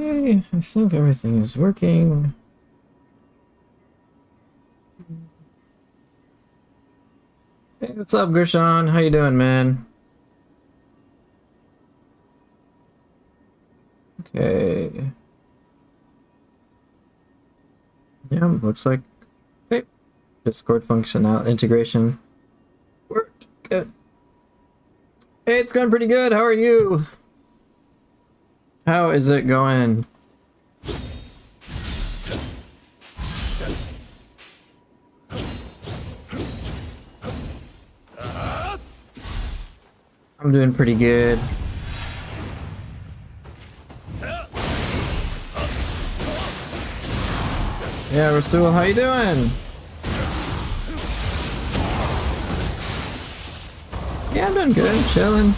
Okay, I think everything is working. Hey, what's up, Gershon? How you doing, man? Okay. Yeah, looks like okay. Discord functional integration worked. Good. Hey, it's going pretty good. How are you? How is it going? I'm doing pretty good. Yeah, Rasul, how you doing? Yeah, I'm doing good. I'm chilling.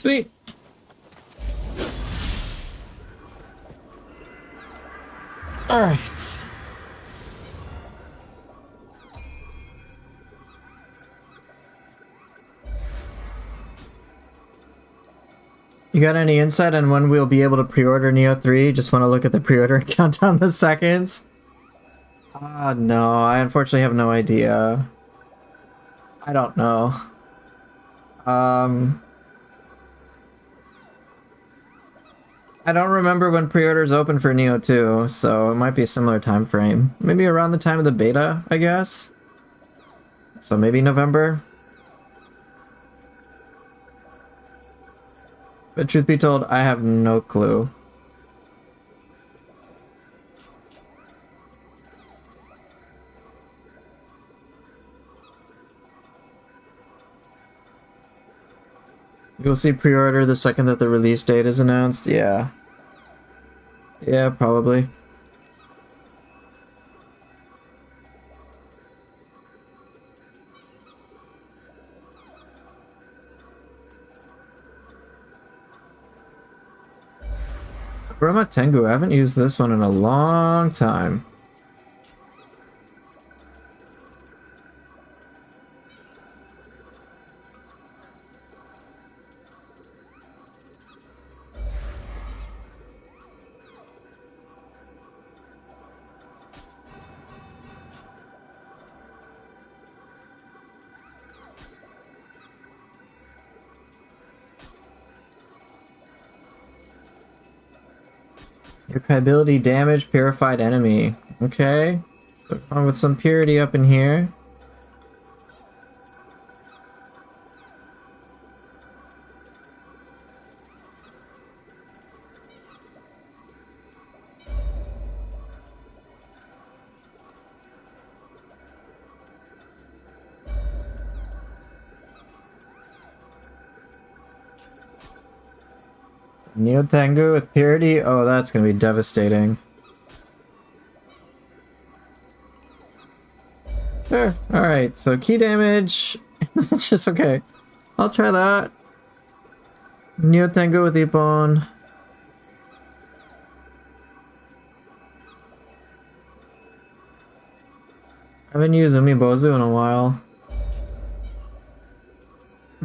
Sweet. All right. You got any insight on when we'll be able to pre-order Nioh 3? Just want to look at the pre-order count on the seconds. No, I unfortunately have no idea. I don't know. Um, I don't remember when pre-orders open for Nioh 2, so it might be a similar time frame. Maybe around the time of the beta, I guess. So maybe November. But truth be told, I have no clue. You'll see pre-order the second that the release date is announced? Yeah. Yeah, probably. Kurama Tengu, I haven't used this one in a long time. Yokai ability damage purified enemy. Okay. On with some purity up in here. Neo Tengu with purity? Oh, that's gonna be devastating. Sure. Alright, so key damage. It's just okay. I'll try that. Neo Tengu with Ippon. I haven't used Umibozu in a while.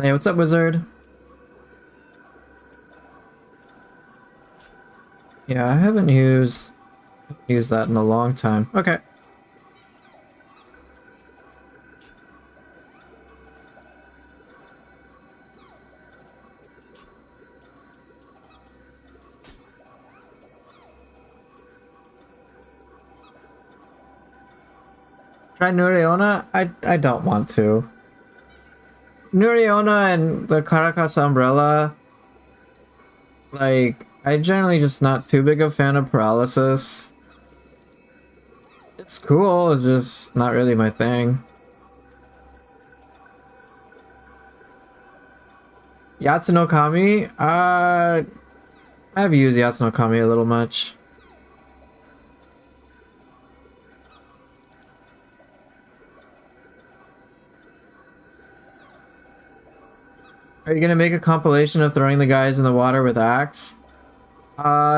Hey, what's up, wizard? Yeah, I haven't used that in a long time. Okay. Try Nuriona? I don't want to. Nuriona and the Caracas umbrella, like, I generally just not too big a fan of paralysis. It's cool, it's just not really my thing. Yatsunokami? I've used Yatsunokami a little much. Are you gonna make a compilation of throwing the guys in the water with axe?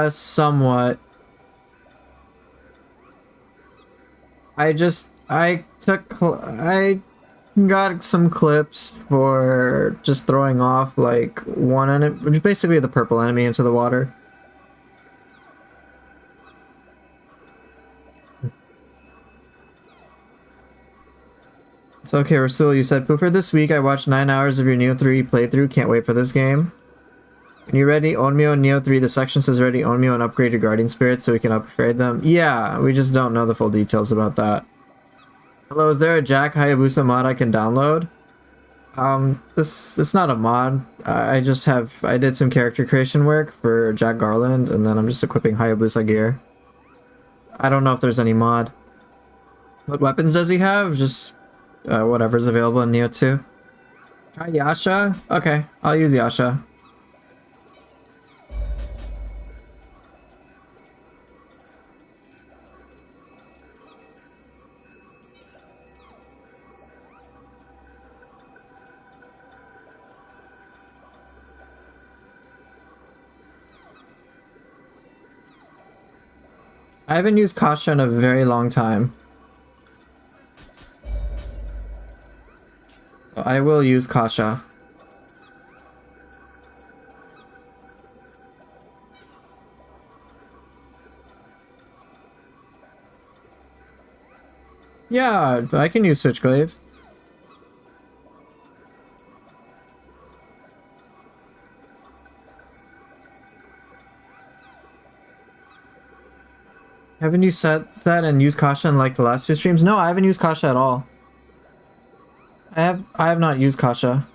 Somewhat. I got some clips for just throwing off like one enemy, which is basically the purple enemy, into the water. It's okay, Rasul. You said pooper this week. I watched 9 hours of your Nioh 3 playthrough. Can't wait for this game. When you're ready, Onmyo and Nioh 3, the section says ready, Onmyo, and upgrade your guardian spirits so we can upgrade them. Yeah, we just don't know the full details about that. Hello, is there a Jack Hayabusa mod I can download? It's not a mod. I did some character creation work for Jack Garland, and then I'm just equipping Hayabusa gear. I don't know if there's any mod. What weapons does he have? Just whatever's available in Nioh 2. Try Yasha? Okay, I'll use Yasha. I haven't used Kasha in a very long time. I will use Kasha. Yeah, I can use Switchglaive. Haven't you set that and used Kasha in like the last 2 streams? No, I haven't used Kasha at all. I have not used Kasha.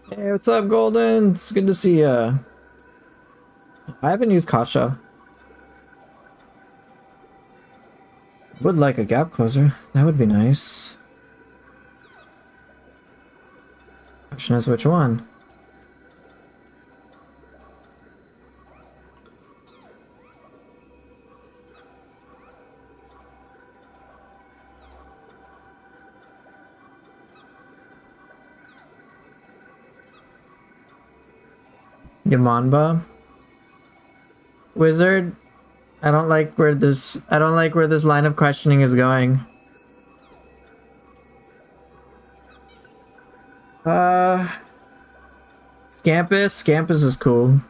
Hey, what's up, Golden? It's good to see ya. I haven't used Kasha. Would like a gap closer. That would be nice. Question is which one? Yamanba? Wizard? I don't like where this line of questioning is going. Scampus? Scampus is cool.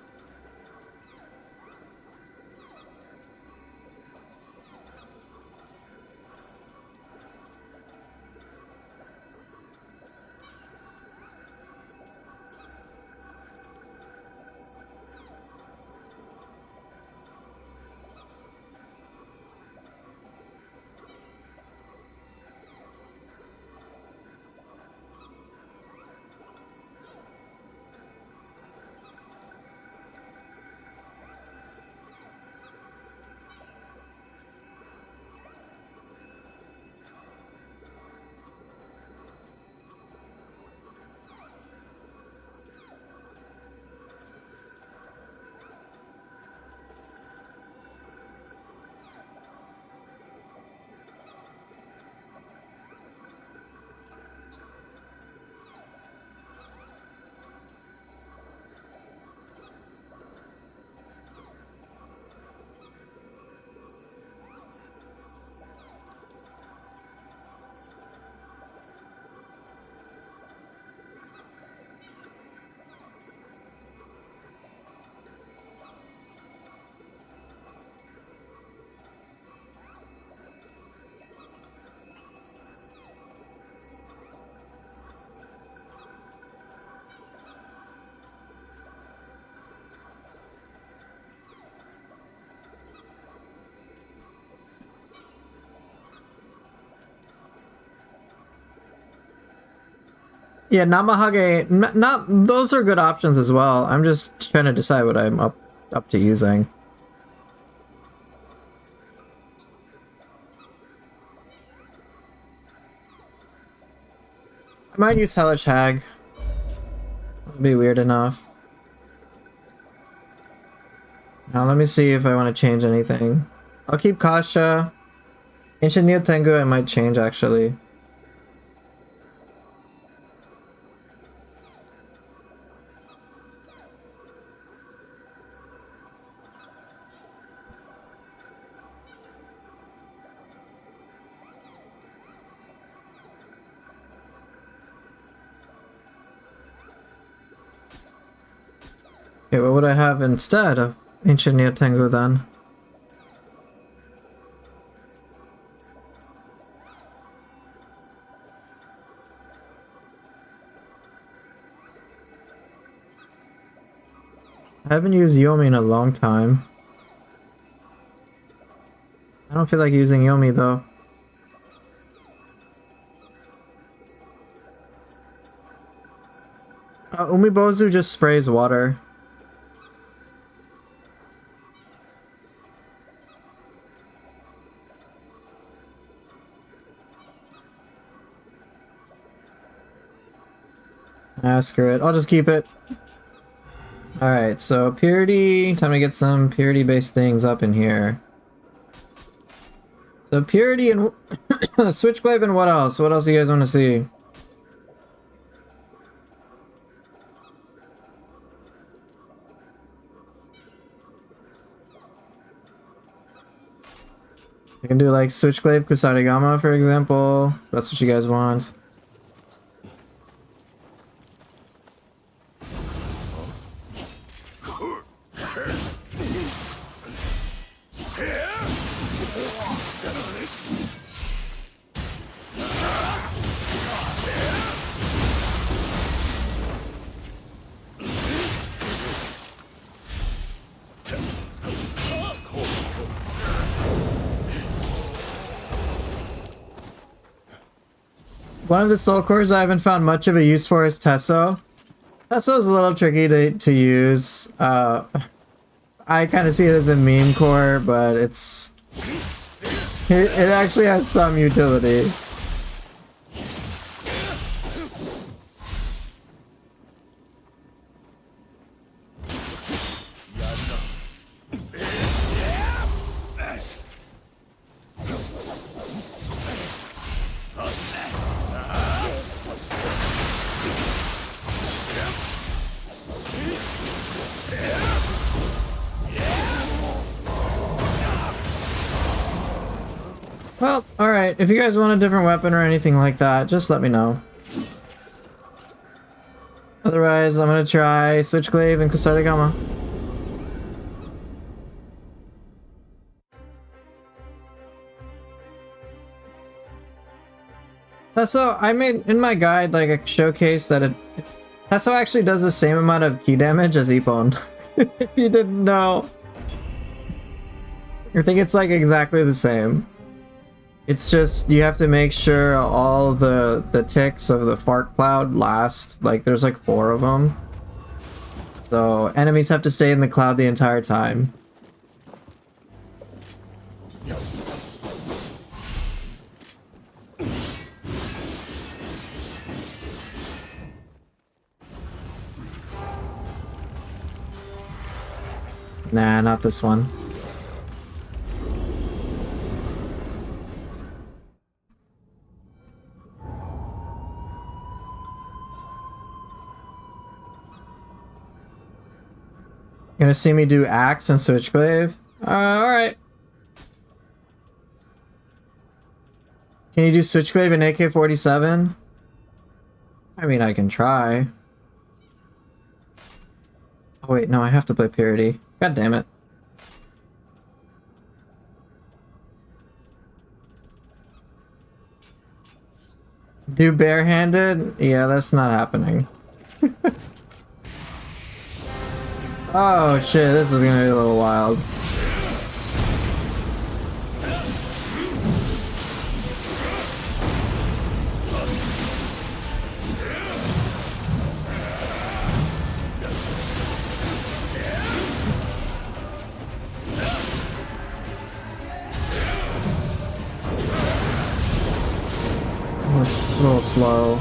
Yeah, Namahage, not those are good options as well. I'm just trying to decide what I'm up to using. I might use Hellish Hag. That'll be weird enough. Now let me see if I want to change anything. I'll keep Kasha. Ancient Nioh Tengu I might change actually. Okay, what would I have instead of Ancient Nioh Tengu then? I haven't used Yomi in a long time. I don't feel like using Yomi though. Umibozu just sprays water. Ah, screw it. I'll just keep it. Alright, so purity. Time to get some purity-based things up in here. So purity and Switchglaive and what else? What else do you guys want to see? I can do like Switchglaive Kusarigama, for example. That's what you guys want. One of the soul cores I haven't found much of a use for is Tesso. Tesso is a little tricky to use. I kind of see it as a meme core, but it actually has some utility. Well, alright, if you guys want a different weapon or anything like that, just let me know. Otherwise, I'm gonna try Switchglaive and Kusarigama. Tesso, I made in my guide like a showcase that Tesso actually does the same amount of key damage as Ippon. If you didn't know. I think it's like exactly the same. It's just you have to make sure all the ticks of the fart cloud last. Like there's like 4 of them. So enemies have to stay in the cloud the entire time. Nah, not this one. You're gonna see me do Axe and Switchglaive? Alright. Can you do Switchglaive and AK-47? I mean, I can try. Oh wait, no, I have to play Purity. God damn it. Do barehanded? Yeah, that's not happening. Oh shit, this is gonna be a little wild. slow.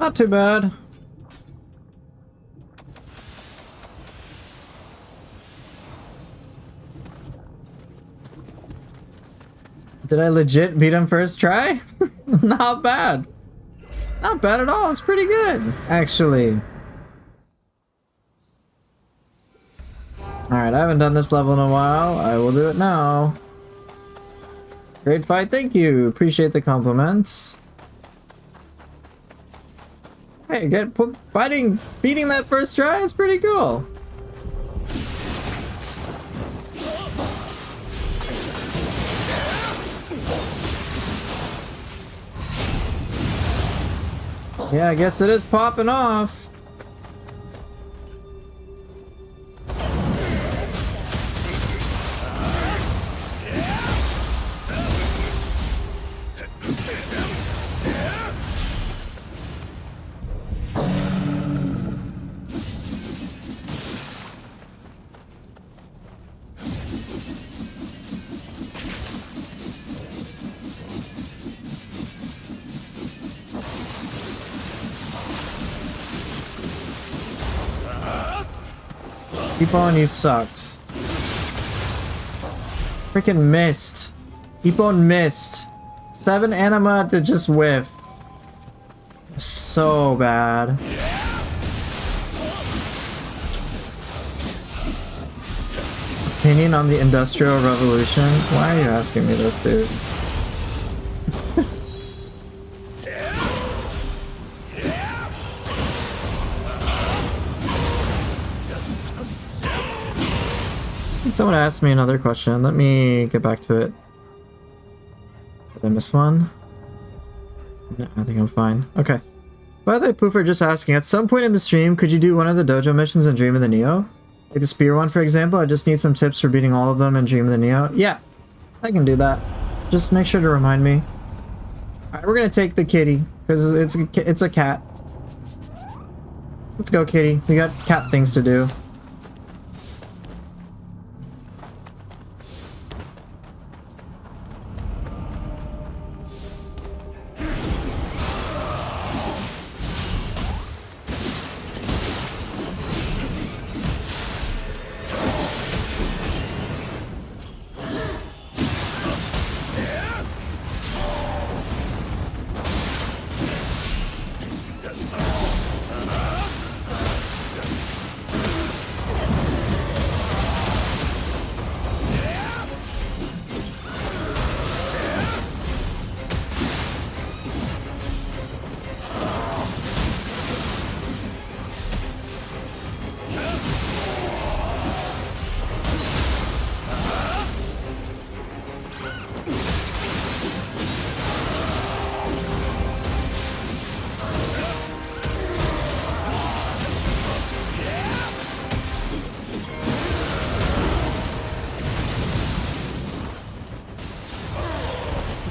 Not too bad. Did I legit beat him first try? Not bad. Not bad at all. It's pretty good, actually. Alright, I haven't done this level in a while. I will do it now. Great fight, thank you. Appreciate the compliments. Hey, beating that first try is pretty cool. Yeah, I guess it is popping off. Keep on, you sucked. Freaking missed. Keep on missed. 7 anima to just whiff. So bad. Opinion on the Industrial Revolution? Why are you asking me this, dude? Someone asked me another question. Let me get back to it. Did I miss one? No, I think I'm fine. Okay. By the way, Poofer just asking, at some point in the stream, could you do one of the dojo missions in Dream of the Nioh? Like the spear one, for example? I just need some tips for beating all of them in Dream of the Nioh. Yeah, I can do that. Just make sure to remind me. Alright, we're gonna take the kitty, because it's a cat. Let's go, kitty. We got cat things to do.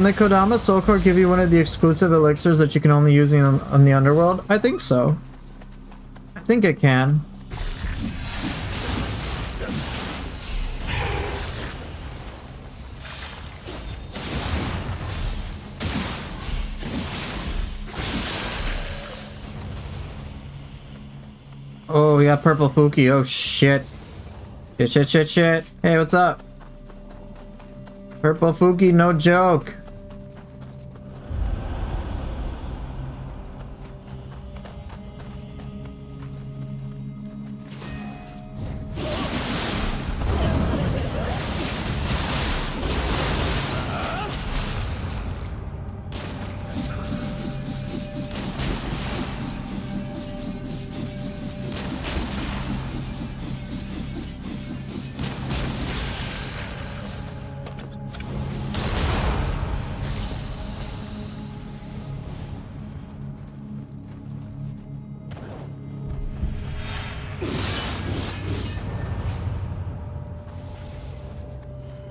Can the Kodama Soul Core give you one of the exclusive elixirs that you can only use on the Underworld? I think so. I think it can. Oh, we got Purple Fuki. Oh, shit. Shit. Hey, what's up? Purple Fuki, no joke.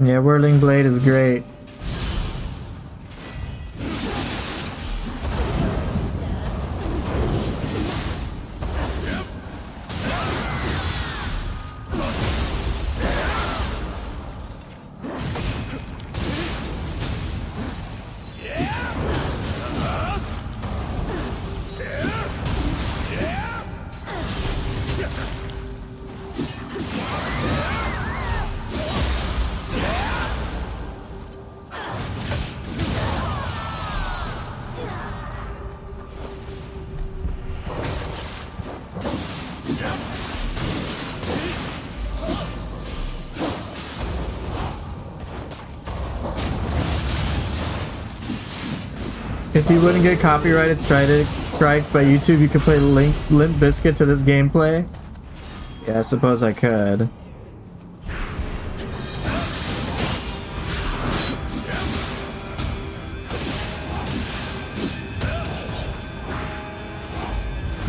Yeah, Whirling Blade is great. If you wouldn't get copyrighted strike by YouTube, you could play Limp Bizkit to this gameplay? Yeah, I suppose I could.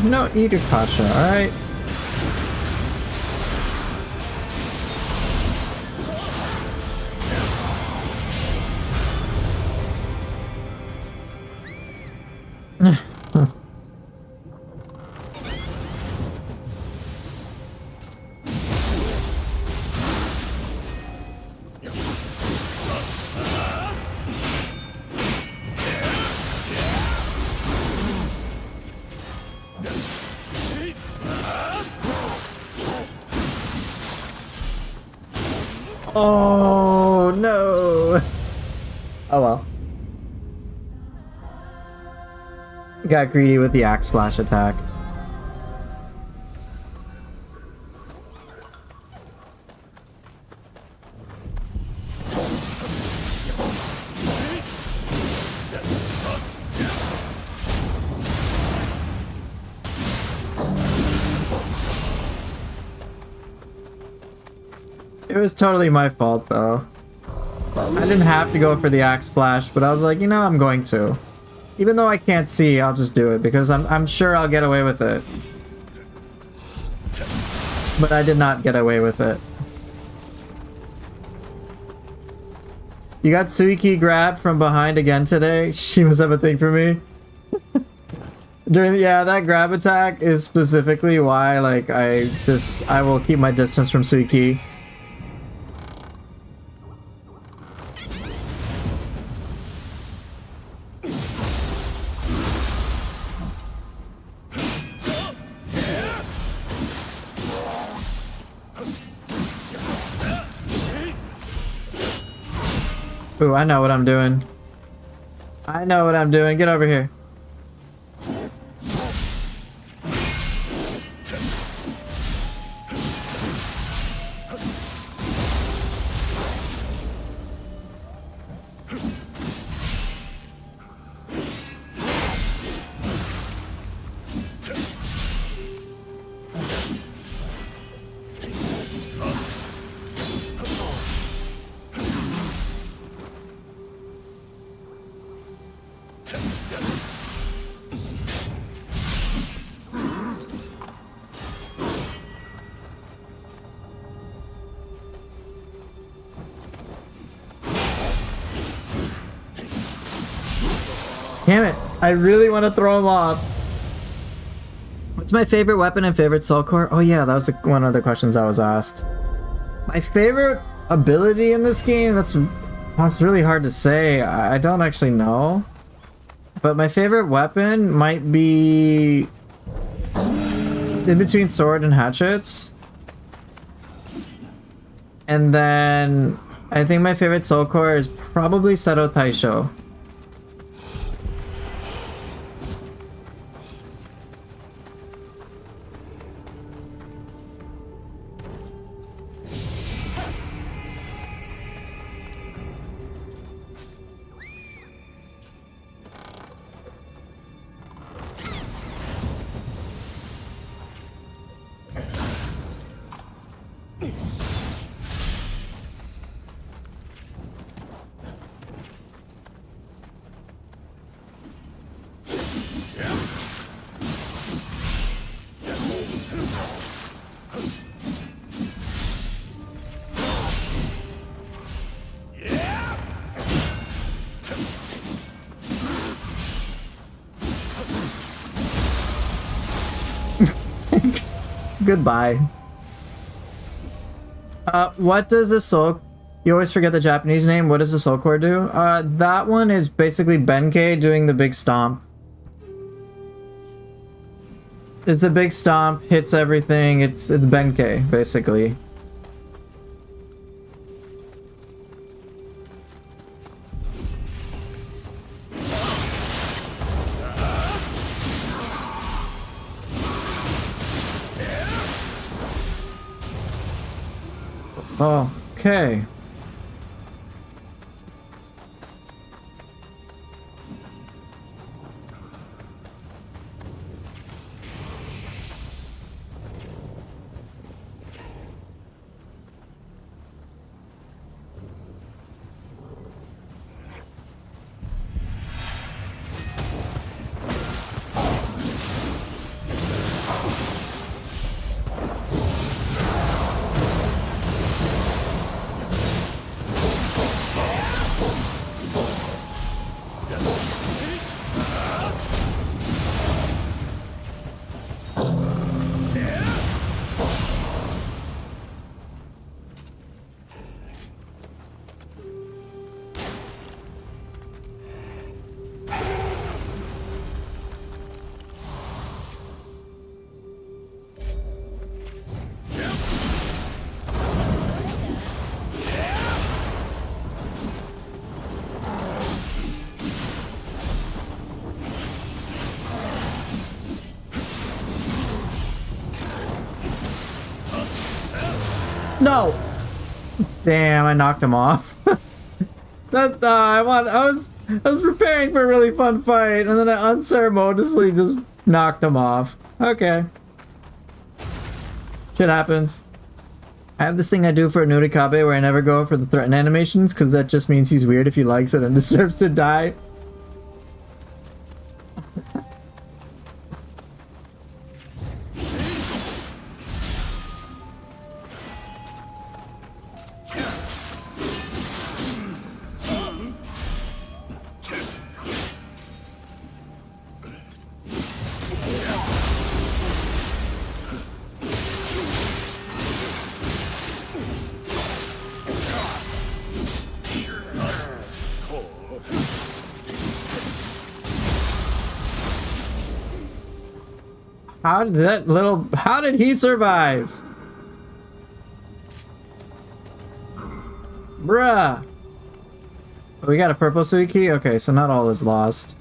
No, eat your kasha, alright? Oh no! Oh well. Got greedy with the axe flash attack. It was totally my fault, though. I didn't have to go for the axe flash, but I was like, you know, I'm going to. Even though I can't see, I'll just do it because I'm sure I'll get away with it. But I did not get away with it. You got Suiki grabbed from behind again today? She must have a thing for me. Yeah, that grab attack is specifically why, like, I will keep my distance from Suiki. Ooh, I know what I'm doing. I know what I'm doing. Get over here. Damn it. I really want to throw him off. What's my favorite weapon and favorite soul core? Oh yeah, that was one of the questions I was asked. My favorite ability in this game? That's really hard to say. I don't actually know. But my favorite weapon might be in between sword and hatchets. And then I think my favorite soul core is probably Seto Taisho. Goodbye. What does the soul... You always forget the Japanese name. What does the soul core do? That one is basically Benkei doing the big stomp. It's a big stomp, hits everything. It's Benkei, basically. Oh, okay. No! Damn, I knocked him off. I was preparing for a really fun fight, and then I unceremoniously just knocked him off. Okay. Shit happens. I have this thing I do for Nurikabe where I never go for the threaten animations because that just means he's weird if he likes it and deserves to die. How did he survive? Bruh. We got a purple Suiki? Okay, so not all is lost.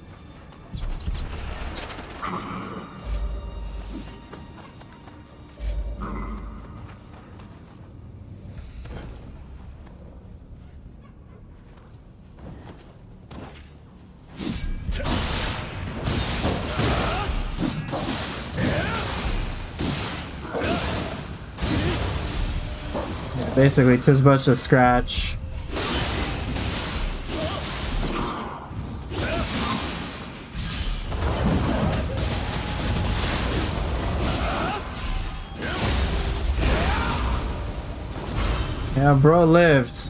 Basically, Tizbush a scratch. Yeah, bro lived.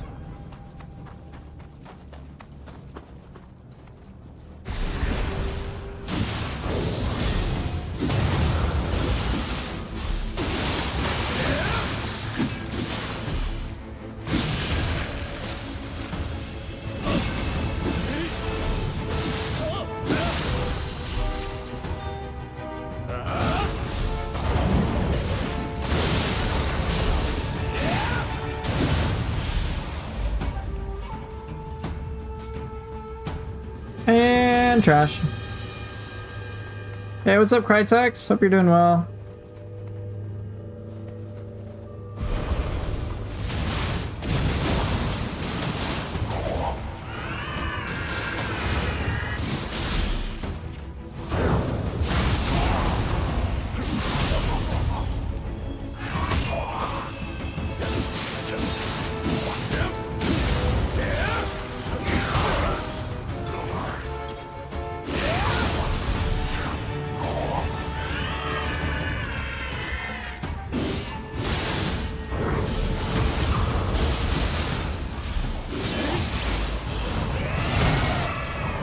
And trash. Hey, what's up, Crytex? Hope you're doing well.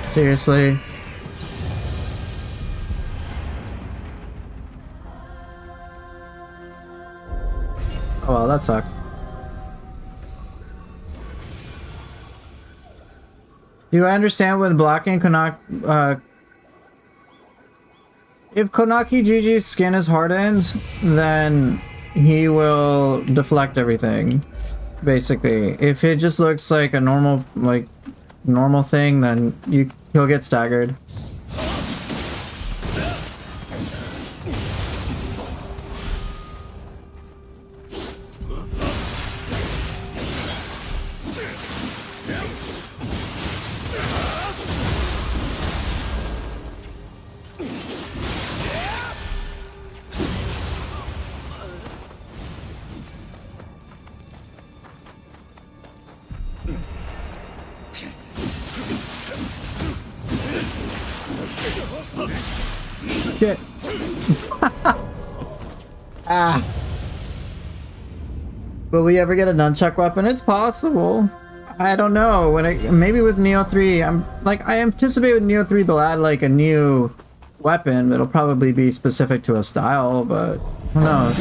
Seriously. Oh well, that sucked. Do I understand when blocking Konaki? If Konaki Gigi's skin is hardened, then he will deflect everything. Basically, if it just looks like a normal thing, then he'll get staggered. Shit. Ah. Will we ever get a nunchuck weapon? It's possible. I don't know. Maybe with Nioh 3, I anticipate with Nioh 3 they'll add like a new weapon. It'll probably be specific to a style, but who knows?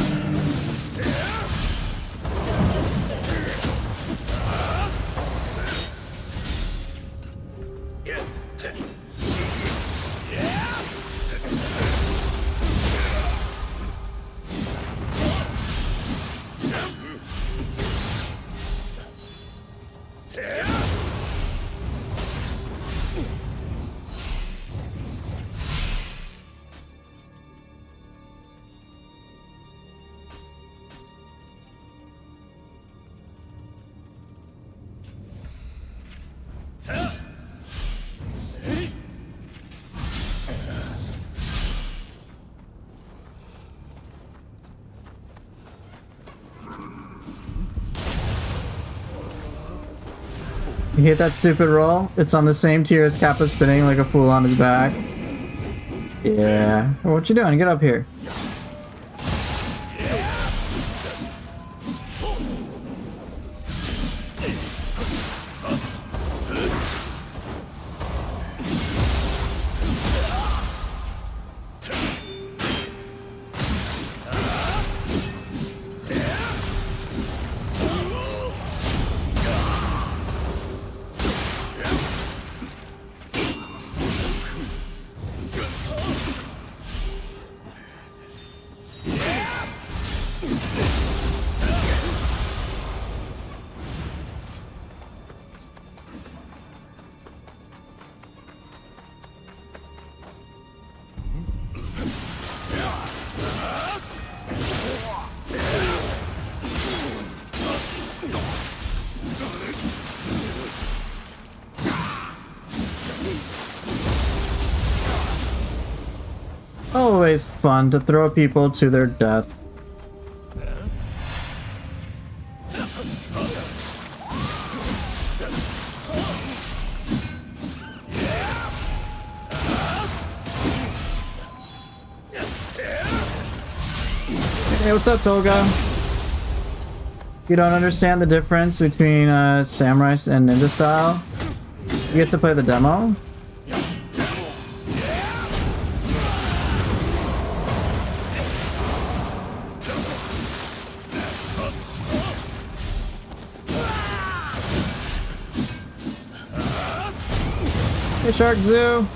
You hate that stupid roll? It's on the same tier as Kappa spinning like a fool on his back. Yeah. Oh, what you doing? Get up here. Always fun to throw people to their death. Hey, what's up, Toga? You don't understand the difference between samurai and ninja style? You get to play the demo? Hey, Shark Zoo!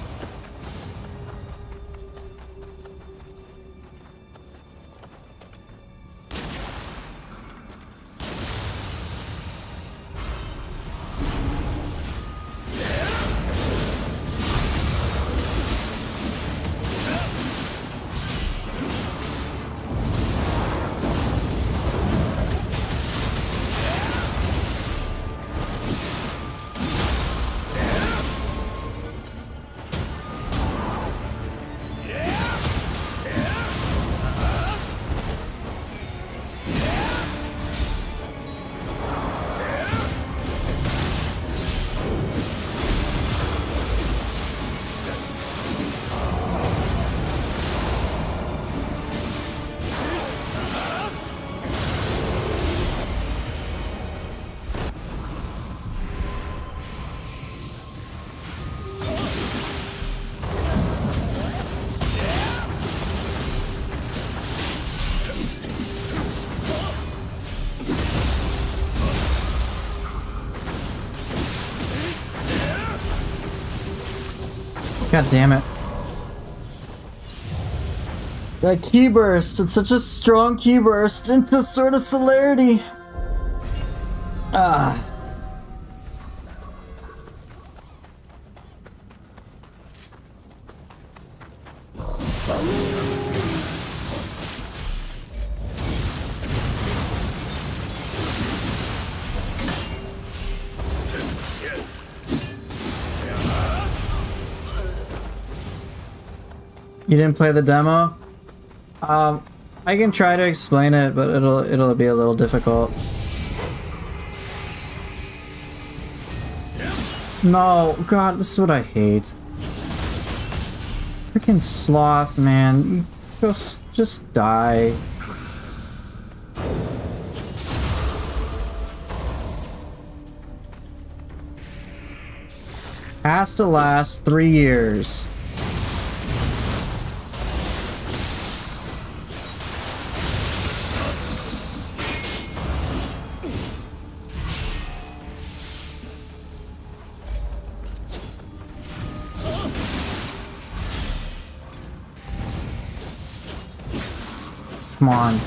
God damn it. That key burst, it's such a strong key burst into sort of celerity. Ah. You didn't play the demo? I can try to explain it, but it'll be a little difficult. No, God, this is what I hate. Freaking sloth, man. You just die. Has to last 3 years. Come on.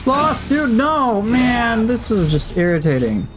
sloth, dude, no, man, this is just irritating.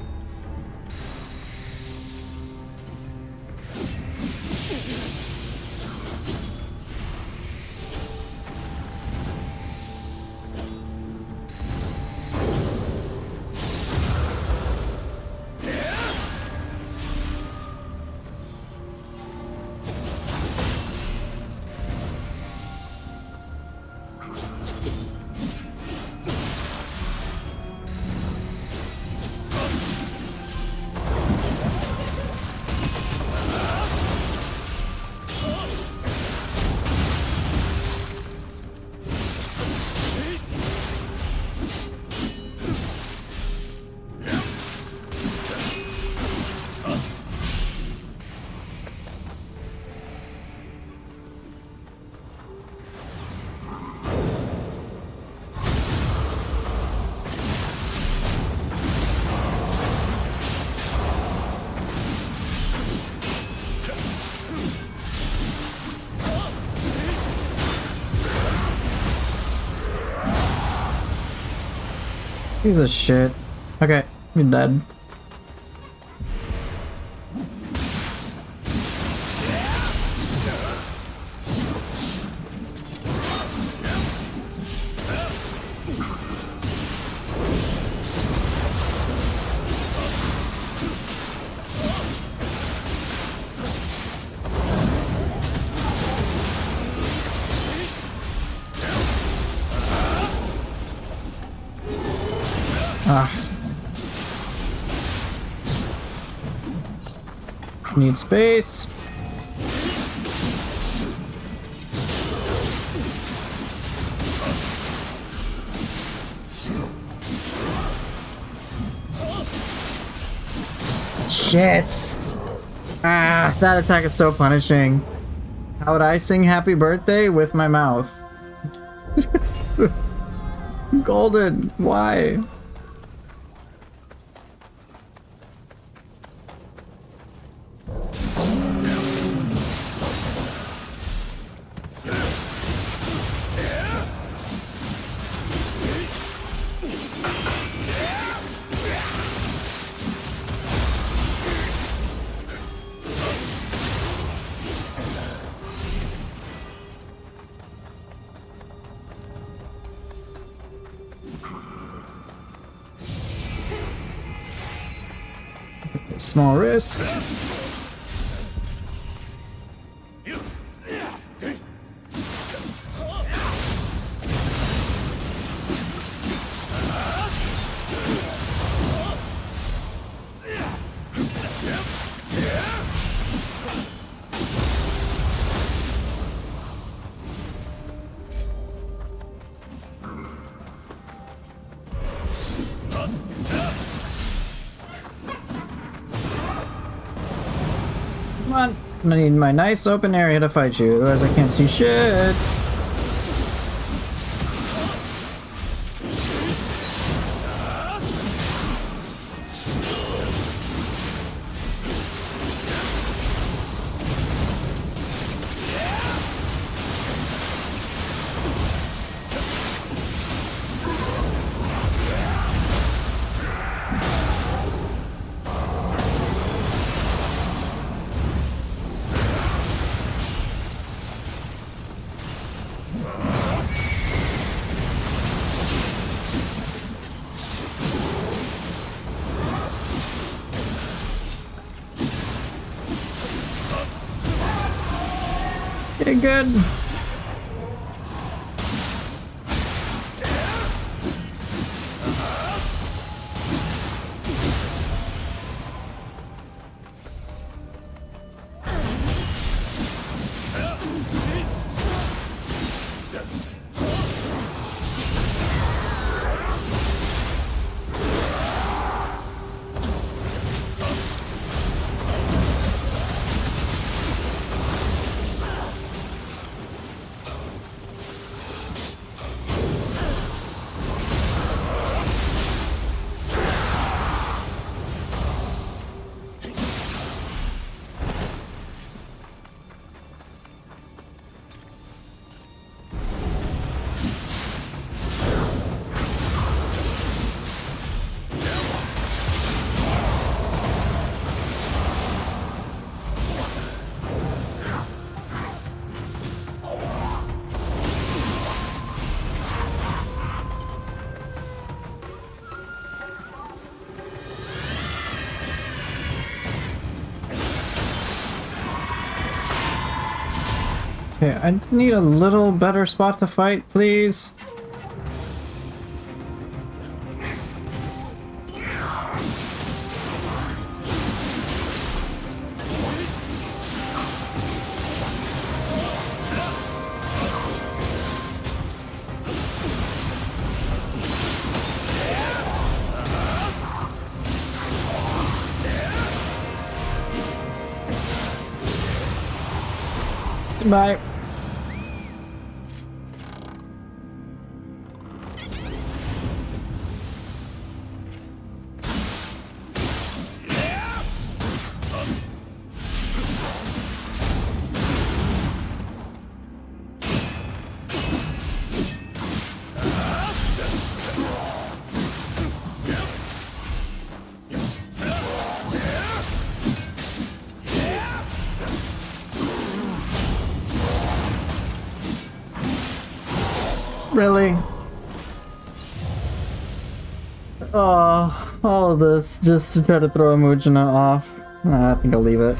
Piece of shit. Okay, you're dead. Ah. Need space. Shit. Ah, that attack is so punishing. How would I sing happy birthday with my mouth? Golden, why? Small risk. Come on, I need my nice open area to fight you, otherwise I can't see shit. Getting good. Okay, I need a little better spot to fight, please. Bye. Really? Oh, all of this just to try to throw Mujina off. I think I'll leave it.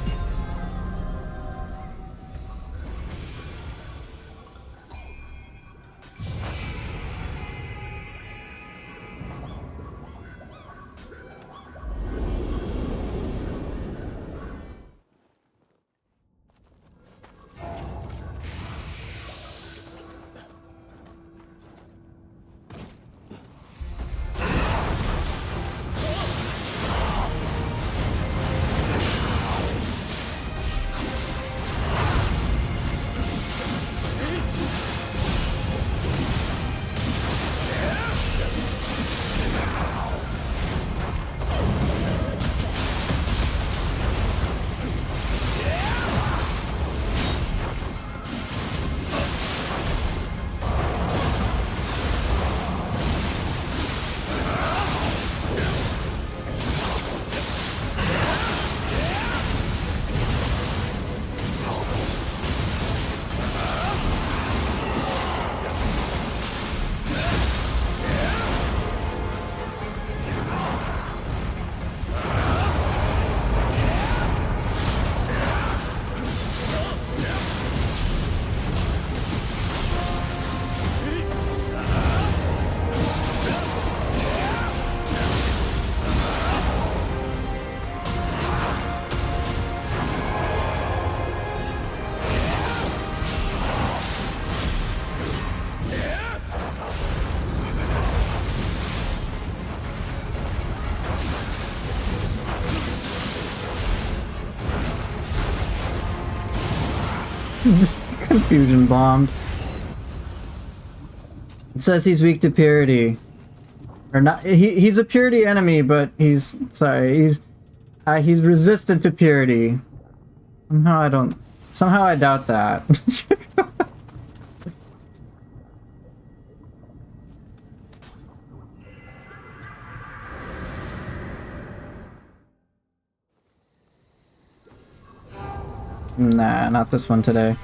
Just confusion bombed. It says he's weak to purity. Or not, he's a purity enemy, but he's resistant to purity. Somehow I doubt that. Nah, not this one today.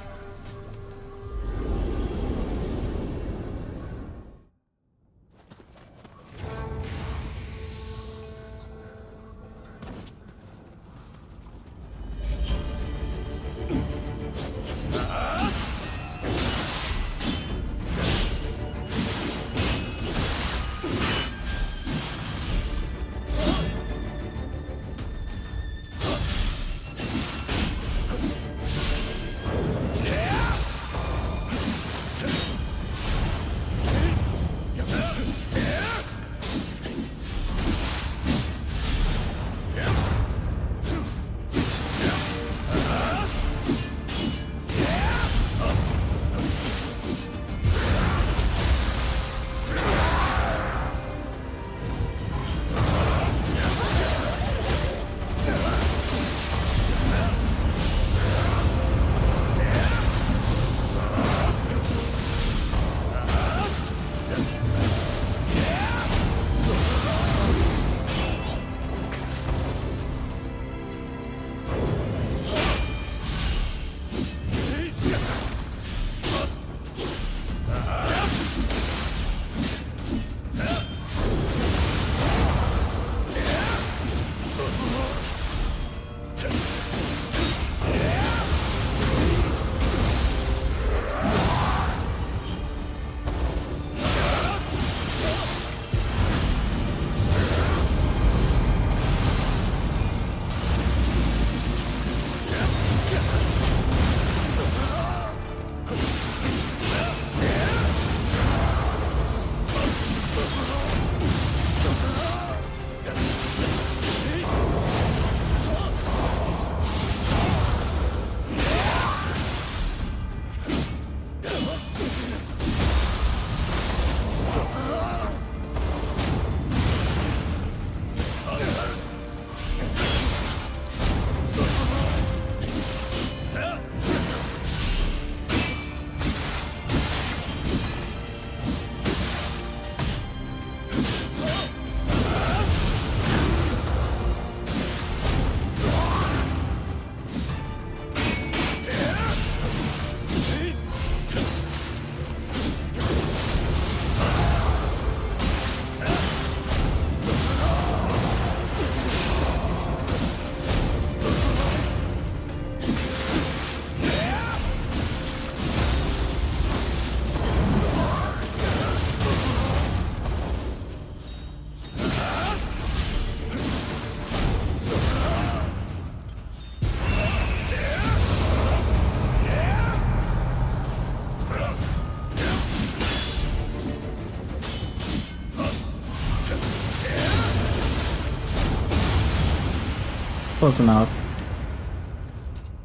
Close enough.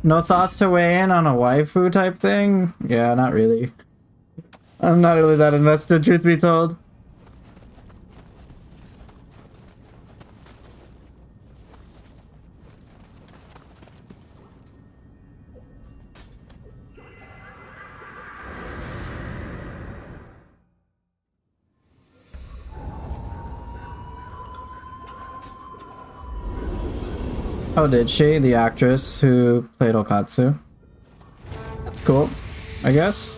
No thoughts to weigh in on a waifu type thing? Yeah, not really. I'm not really that invested, truth be told. Oh, did she? The actress who played Okatsu. That's cool, I guess.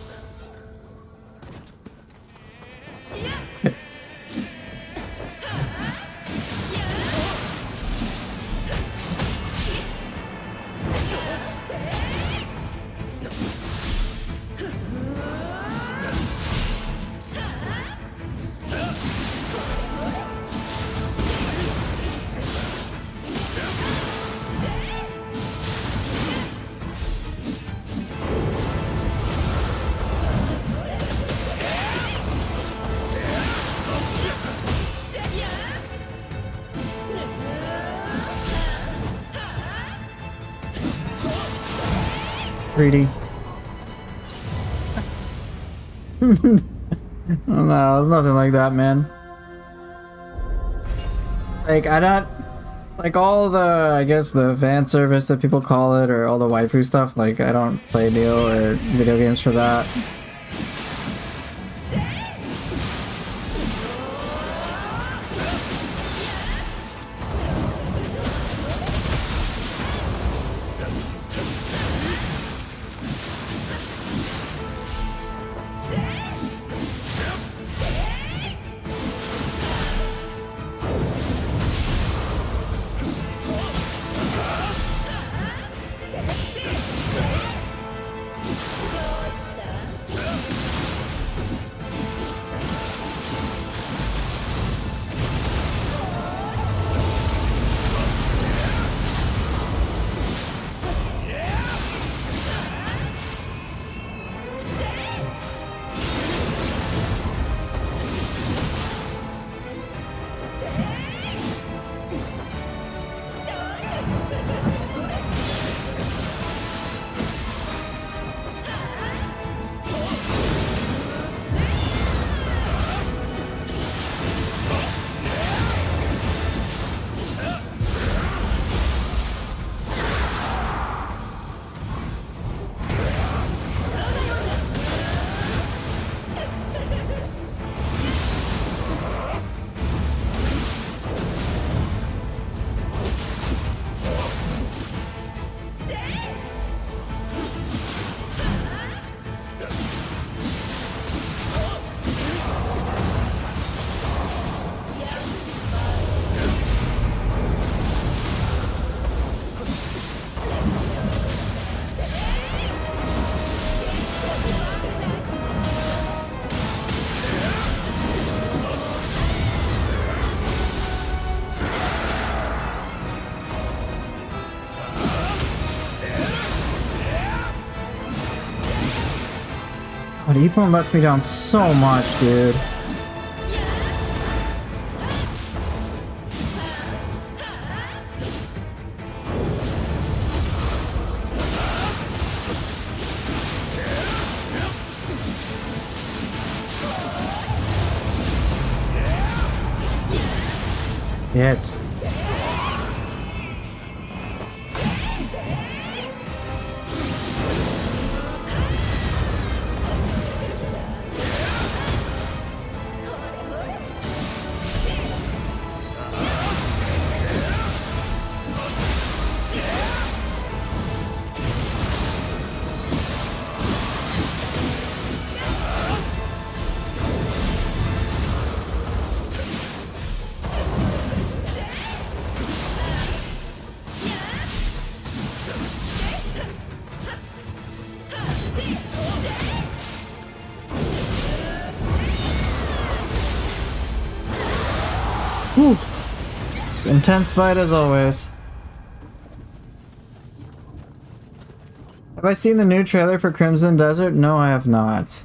Greedy. No, nothing like that, man. Like, I don't... Like, all the, I guess, the fan service that people call it, or all the waifu stuff, like, I don't play Nioh or video games for that. God, Ippon lets me down so much, dude. Yeah, it's... Whew. Intense fight as always. Have I seen the new trailer for Crimson Desert? No, I have not.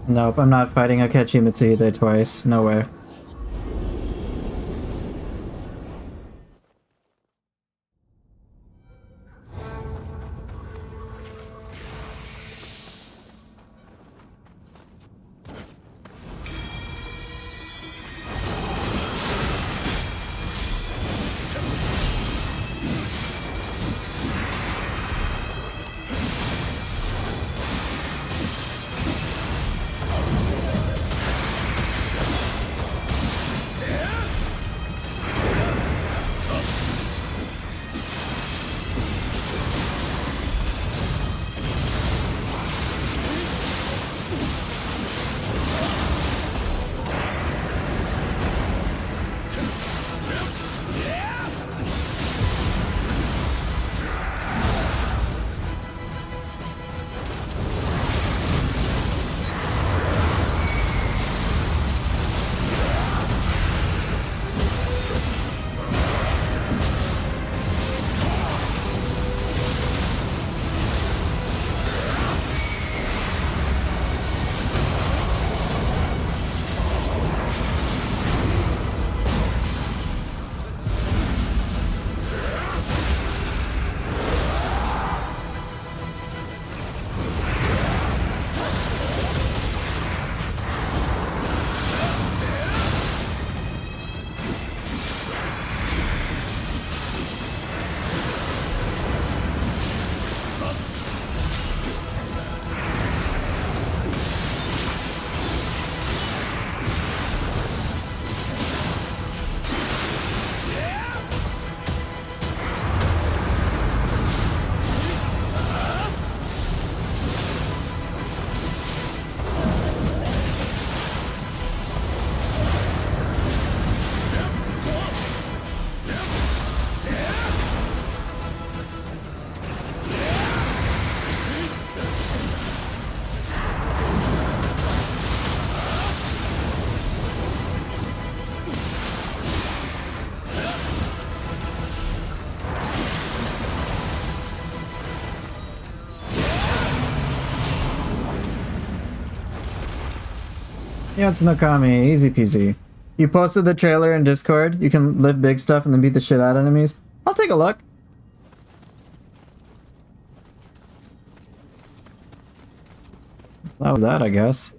Nope, I'm not fighting Akechi Mitsuhide twice. No way. Yeah, it's Nakami, easy peasy. You posted the trailer in Discord. You can lift big stuff and then beat the shit out of enemies. I'll take a look. That was that, I guess.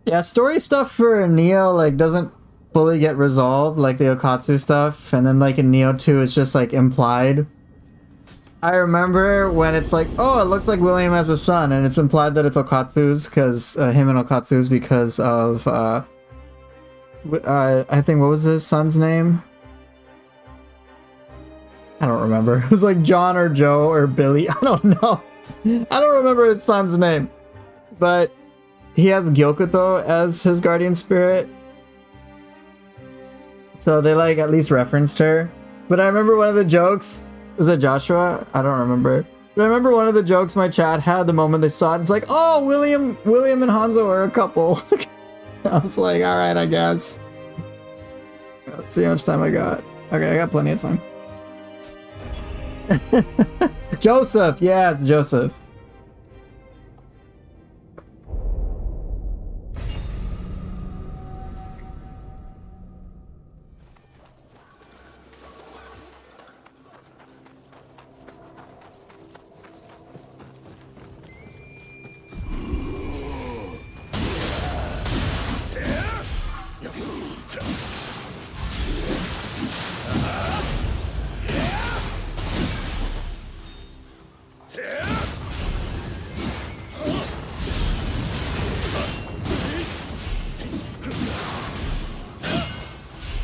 Yeah, story stuff for Nioh like doesn't fully get resolved, like the Okatsu stuff, and then like in Nioh 2 it's just like implied. I remember when it's like, oh, it looks like William has a son, and it's implied that it's Okatsu's, because him and Okatsu's because of, I think, what was his son's name? I don't remember. It was like John or Joe or Billy. I don't know. I don't remember his son's name. But he has Gyokuto as his guardian spirit. So they like at least referenced her. But I remember one of the jokes. Was it Joshua? I don't remember. But I remember one of the jokes my chat had the moment they saw it. It's like, oh, William and Hanzo are a couple. I was like, all right, I guess. Let's see how much time I got. Okay, I got plenty of time. Joseph, yeah, it's Joseph.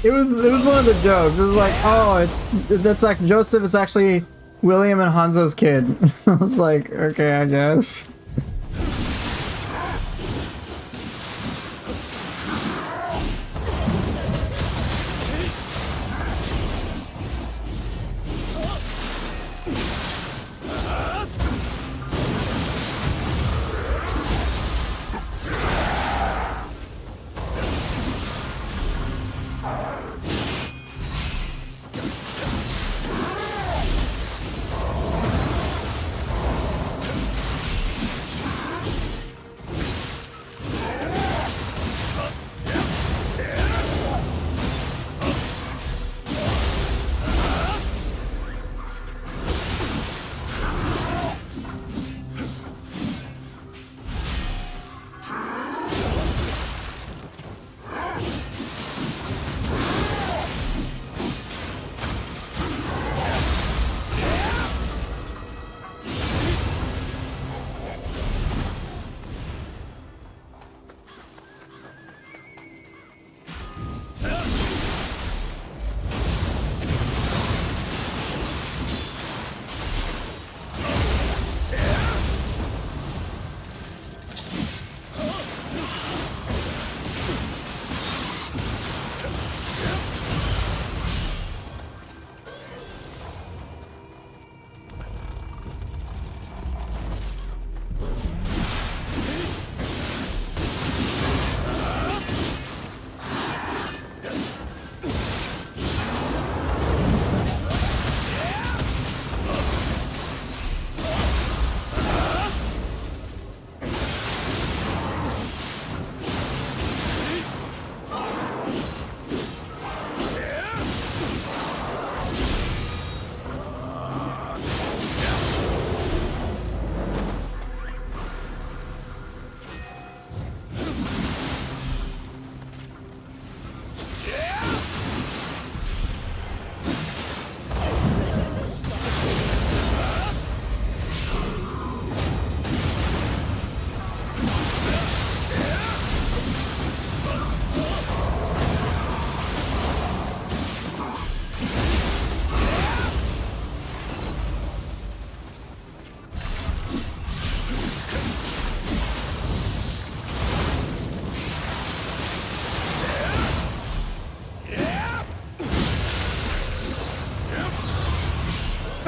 It was one of the jokes. It was like, oh, that's like Joseph is actually William and Hanzo's kid. I was like, okay, I guess.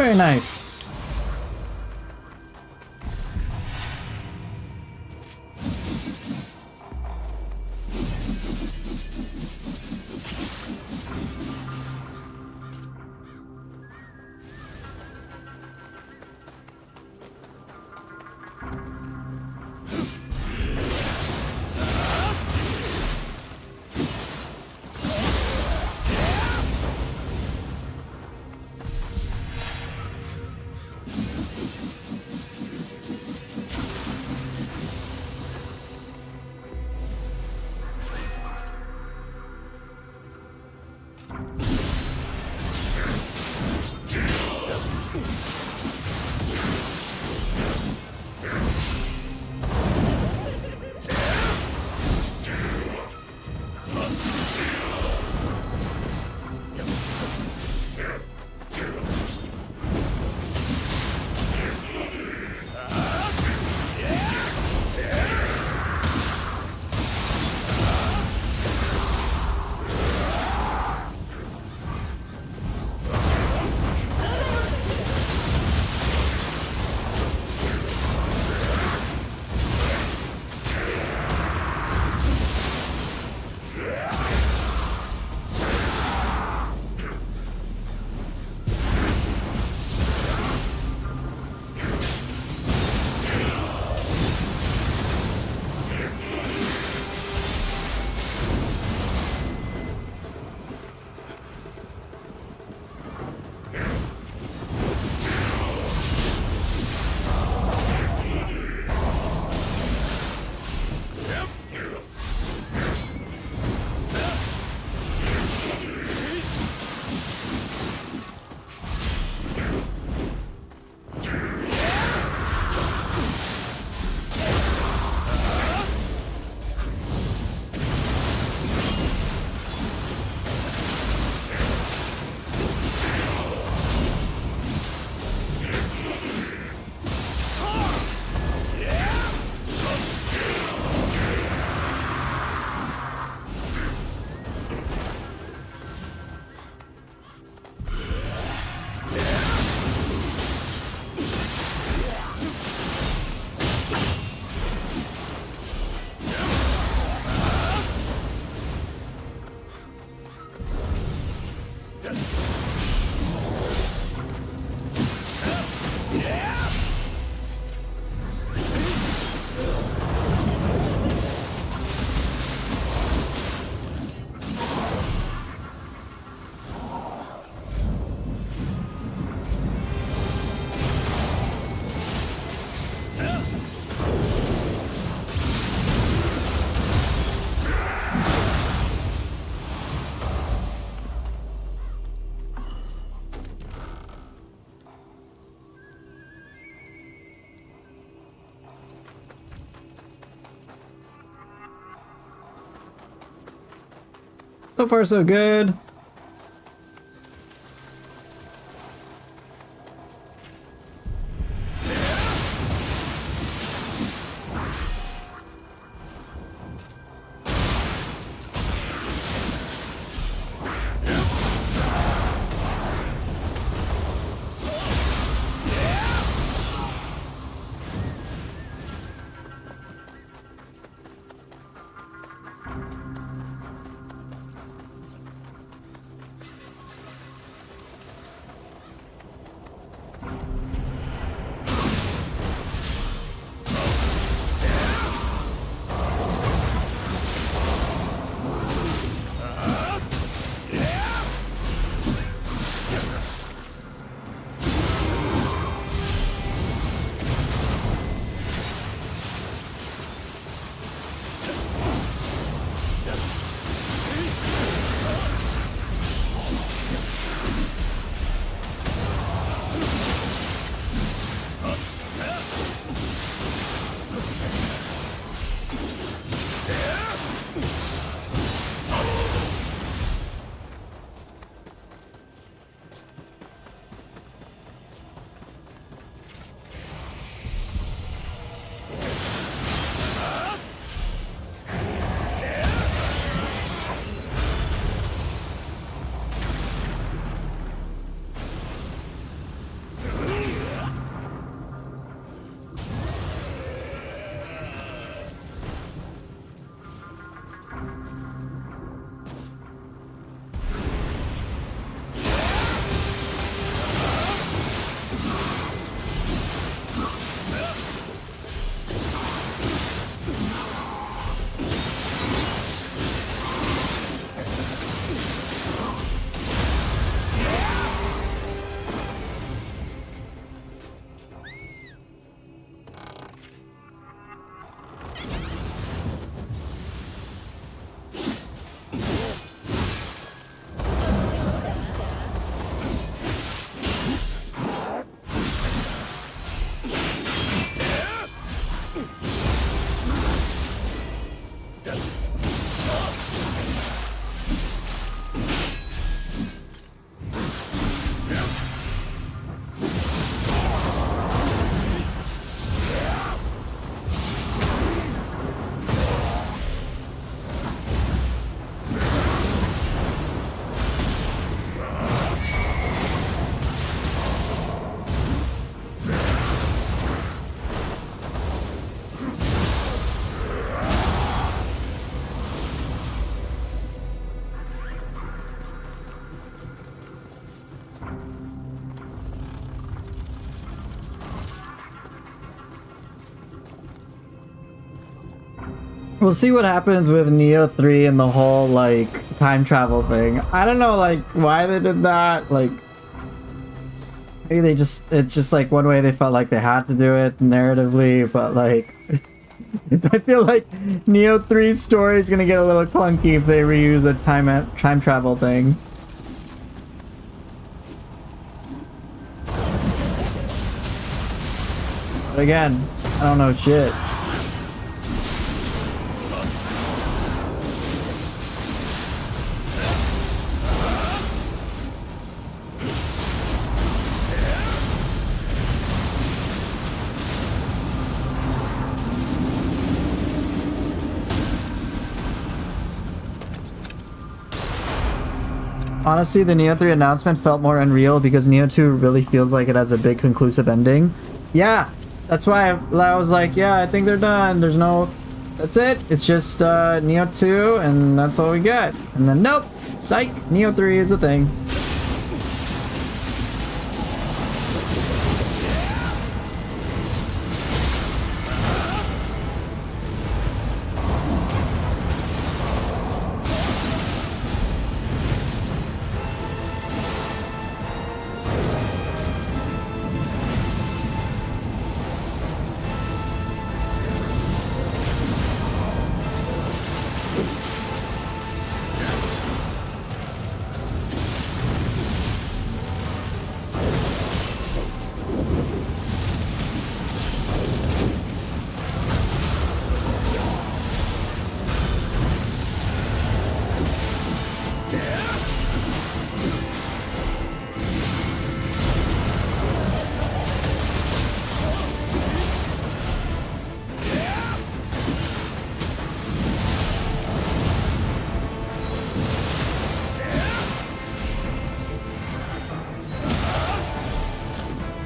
Very nice. So far, so good. We'll see what happens with Nioh 3 and the whole, like, time travel thing. I don't know, like, why they did that. Like, maybe they just, it's just, like, one way they felt like they had to do it narratively, but, like, I feel like Nioh 3's story is gonna get a little clunky if they reuse a time travel thing. But again, I don't know shit. Honestly, the Nioh 3 announcement felt more unreal because Nioh 2 really feels like it has a big conclusive ending. Yeah, that's why I was like, yeah, I think they're done. There's no... That's it. It's just Nioh 2 and that's all we get. And then, nope! Psych! Nioh 3 is a thing.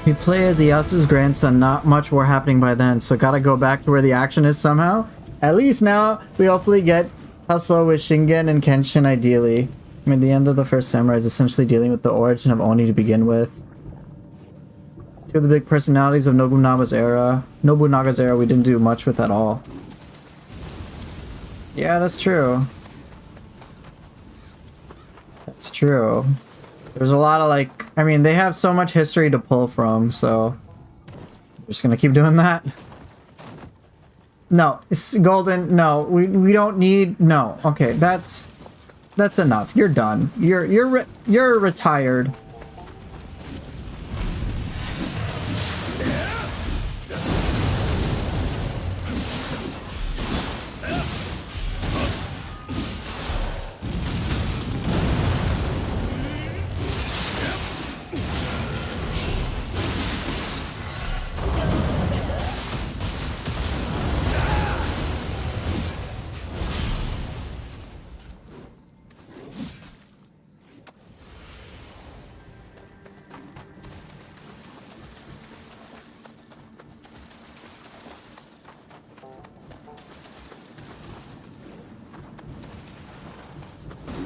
We play as Iyasu's grandson, not much more happening by then, so gotta go back to where the action is somehow. At least now, we hopefully get tussle with Shingen and Kenshin ideally. I mean, the end of the first samurai is essentially dealing with the origin of Oni to begin with. Two of the big personalities of Nobunaga's era, we didn't do much with at all. Yeah, that's true. That's true. There's a lot of, like, I mean, they have so much history to pull from, so we're just gonna keep doing that. No, it's Golden, no, we don't need, no. Okay, that's enough. You're done. You're retired.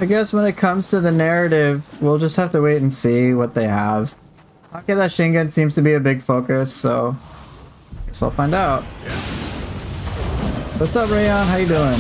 I guess when it comes to the narrative, we'll just have to wait and see what they have. Okay, that Shingen seems to be a big focus, so I guess I'll find out. What's up, Rayon? How you doing?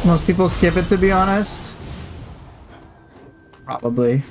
Most people skip it, to be honest. Probably.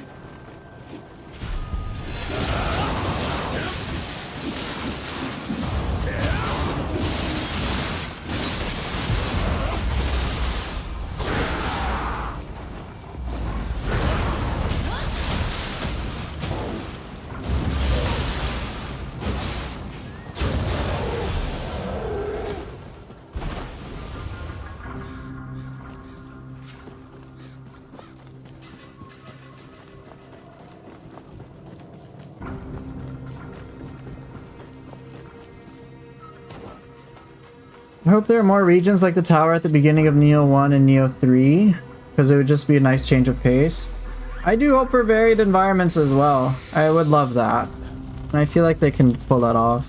I hope there are more regions like the tower at the beginning of Nioh 1 and Nioh 3, because it would just be a nice change of pace. I do hope for varied environments as well. I would love that. And I feel like they can pull that off.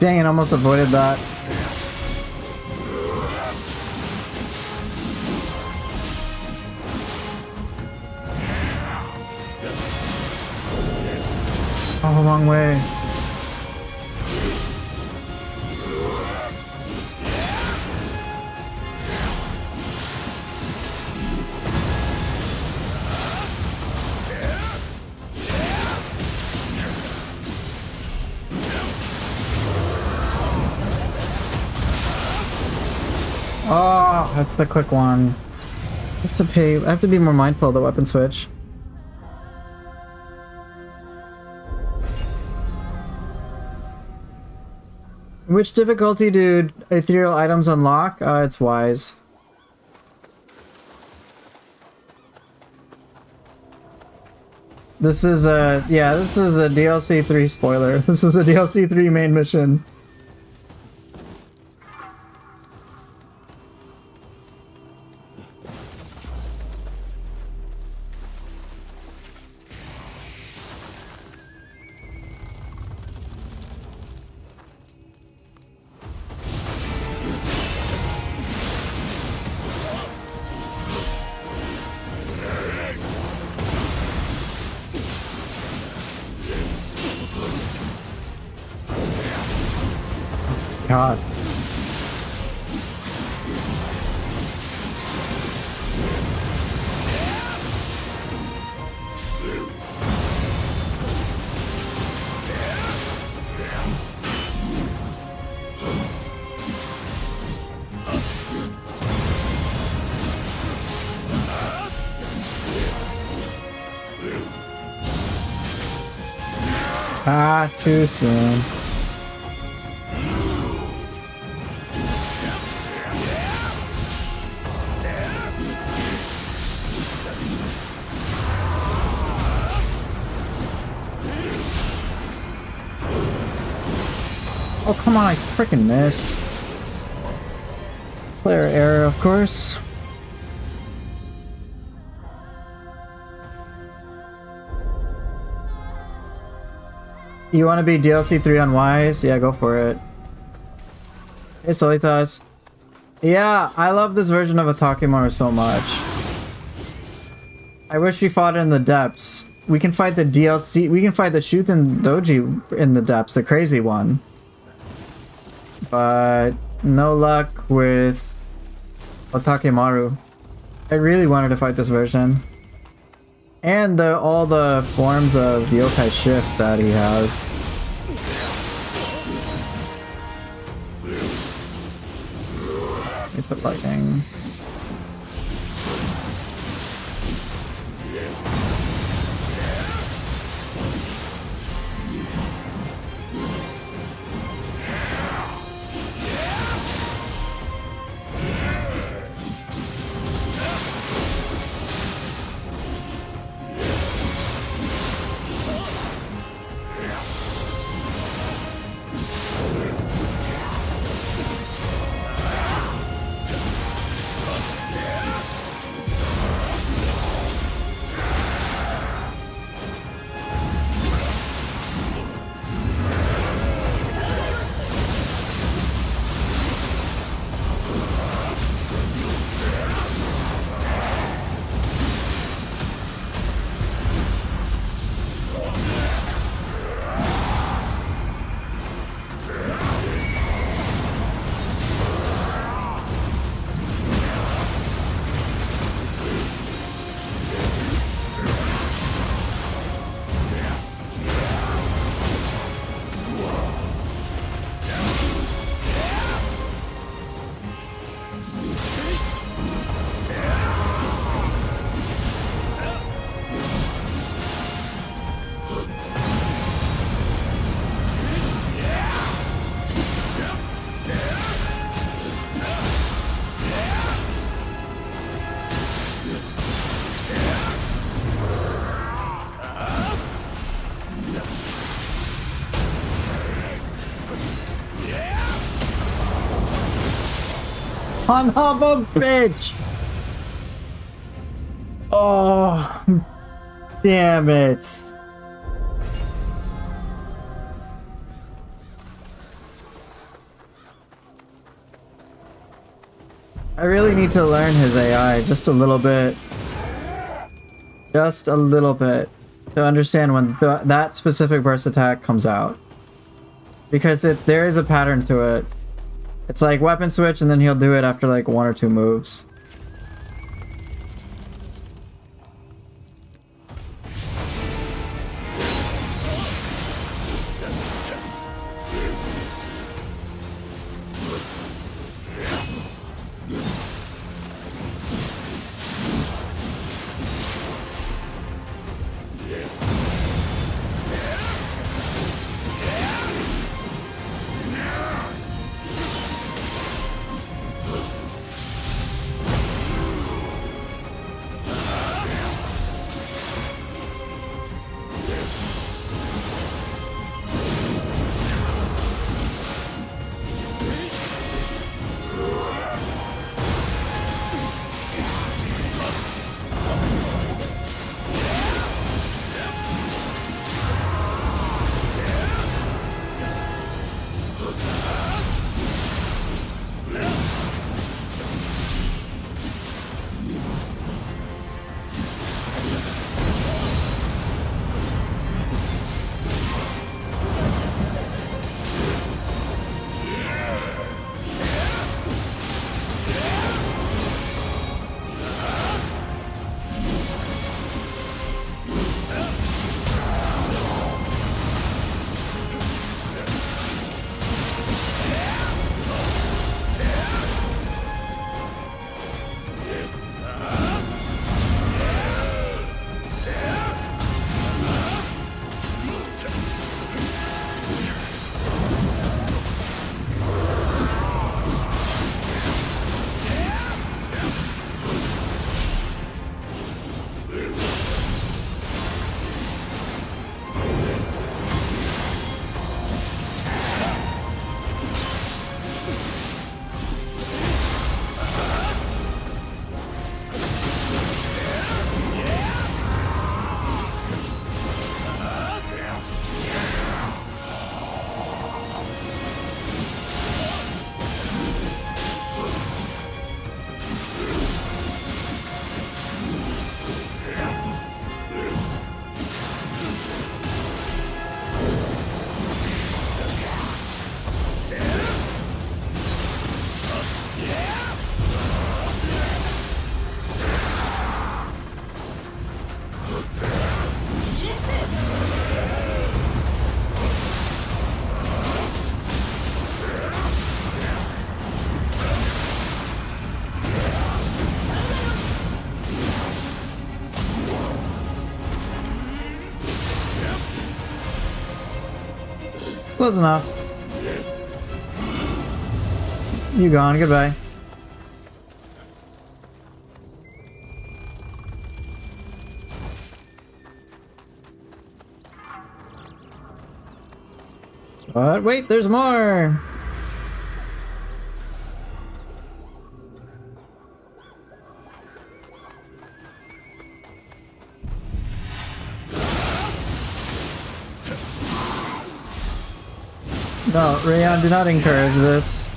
Dang it, almost avoided that. Oh, wrong way. Oh, that's the quick one. I have to be more mindful of the weapon switch. Which difficulty do ethereal items unlock? It's wise. This is a DLC 3 spoiler. This is a DLC 3 main mission. God. Ah, too soon. Oh, come on, I freaking missed. Player error, of course. You want to be DLC 3 on Wise? Yeah, go for it. Hey, Solitas. Yeah, I love this version of Atakemaru so much. I wish we fought it in the depths. We can fight the DLC. We can fight the Shuten Doji in the depths, the crazy one. But no luck with Otakemaru. I really wanted to fight this version. And all the forms of yokai shift that he has. Let me put lightning. Son of a bitch! Oh, damn it. I really need to learn his AI just a little bit. Just a little bit. To understand when that specific burst attack comes out. Because there is a pattern to it. It's like weapon switch and then he'll do it after like 1 or 2 moves. Close enough. You gone, goodbye. But wait, there's more! No, Rayon, do not encourage this.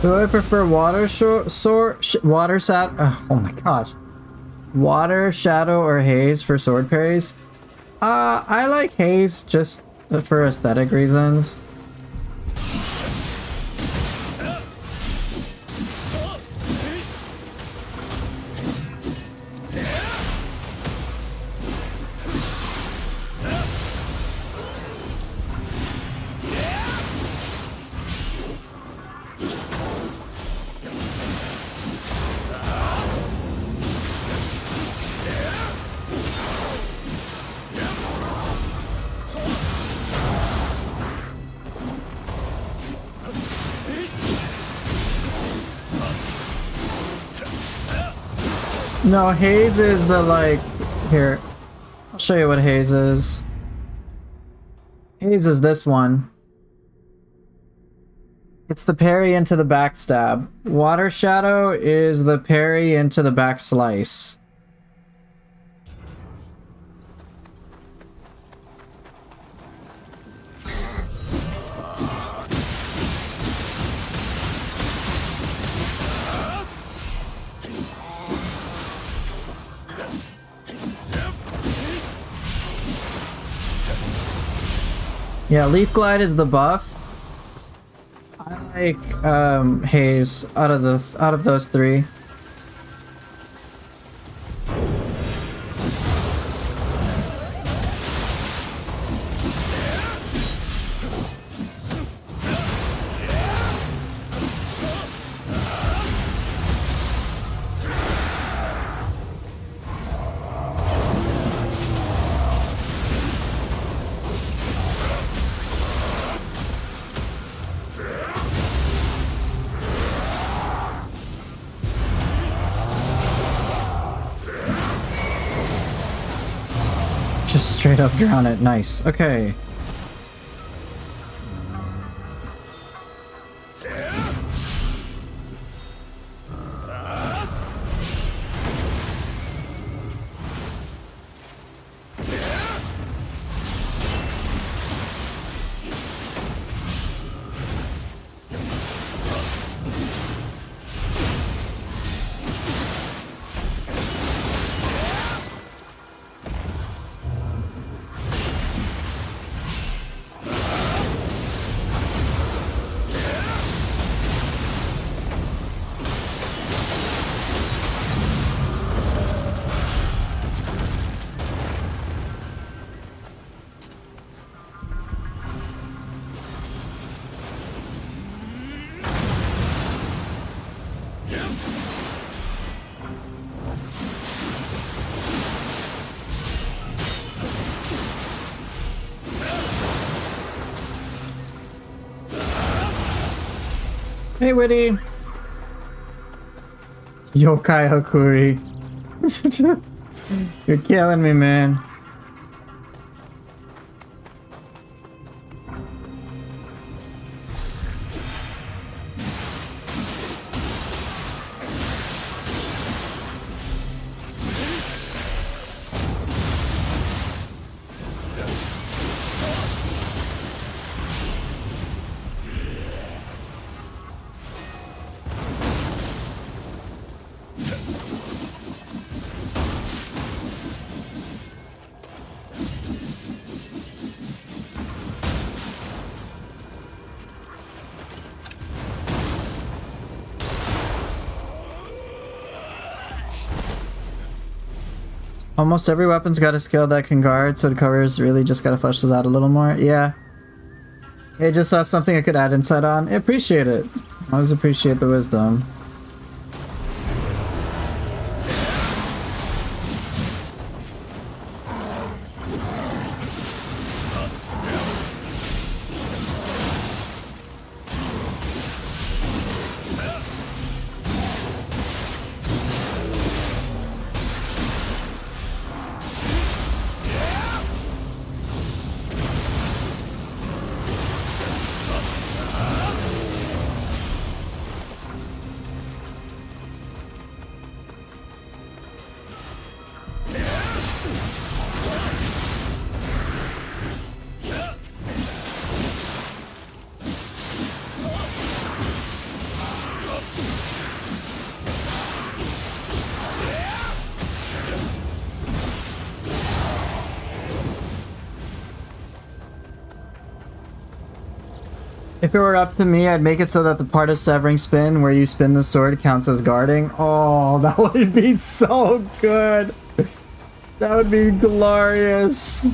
Do I prefer oh my gosh. Water, shadow, or haze for sword parries? I like haze just for aesthetic reasons. No, haze is the like... Here, I'll show you what haze is. Haze is this one. It's the parry into the backstab. Water Shadow is the parry into the back slice. Yeah, Leaf Glide is the buff. I like haze out of those three. Just straight up drown it. Nice. Okay. Hey, Witty! Yokai Hakuri. You're killing me, man. Almost every weapon's got a skill that can guard, so it covers. Really just gotta flesh those out a little more. Yeah. I just saw something I could add insight on. I appreciate it. I always appreciate the wisdom. If it were up to me, I'd make it so that the part of severing spin where you spin the sword counts as guarding. Oh, that would be so good. That would be glorious.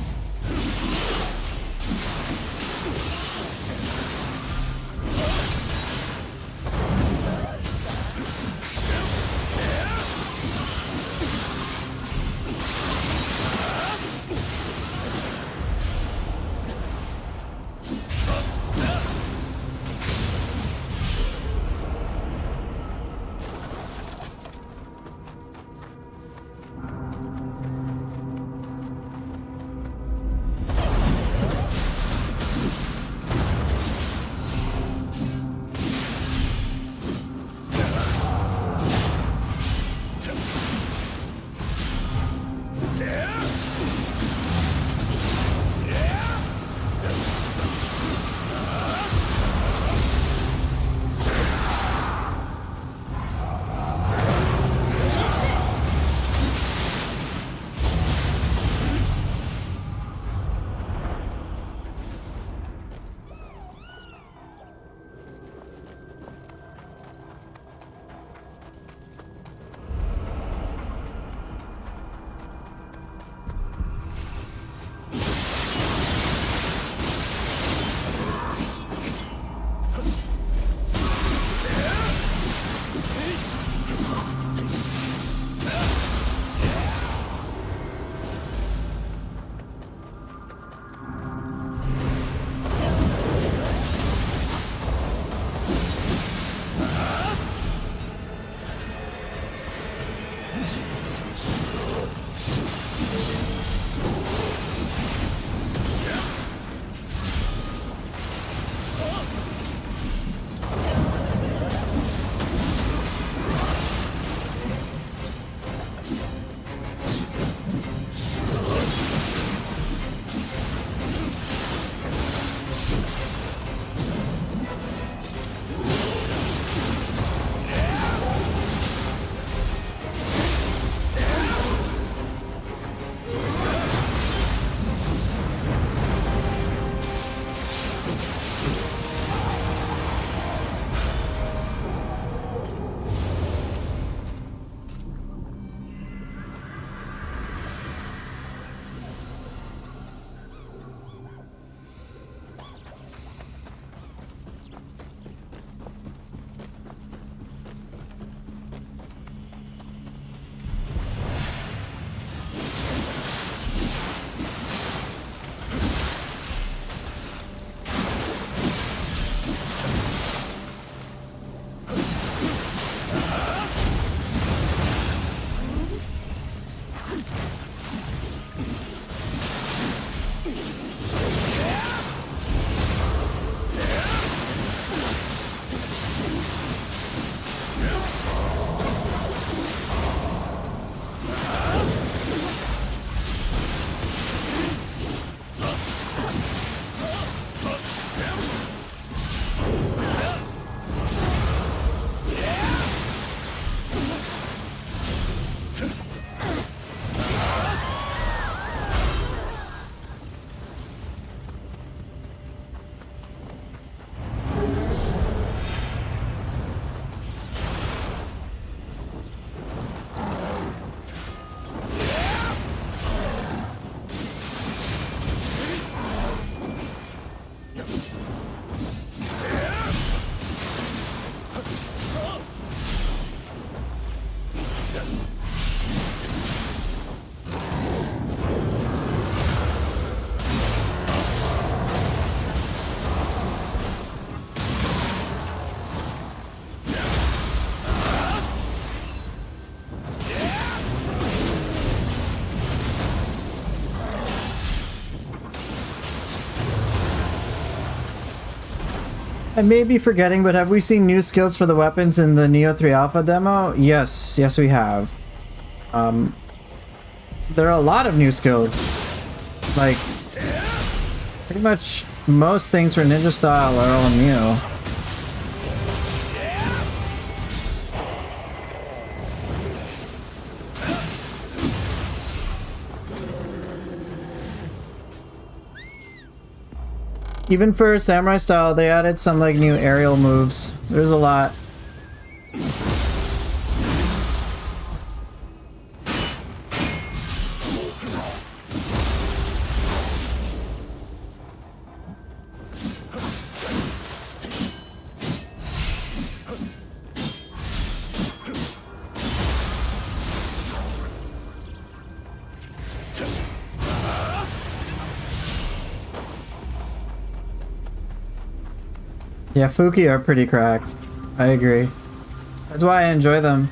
I may be forgetting, but have we seen new skills for the weapons in the Nioh 3 Alpha demo? Yes, yes we have. There are a lot of new skills. Like, pretty much most things for ninja style are all new. Even for samurai style, they added some like new aerial moves. There's a lot. Yeah, Fuki are pretty cracked. I agree. That's why I enjoy them.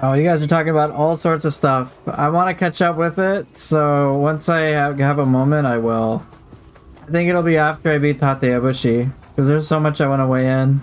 Oh, you guys are talking about all sorts of stuff. I want to catch up with it, so once I have a moment, I will. I think it'll be after I beat Hayabusa, because there's so much I want to weigh in.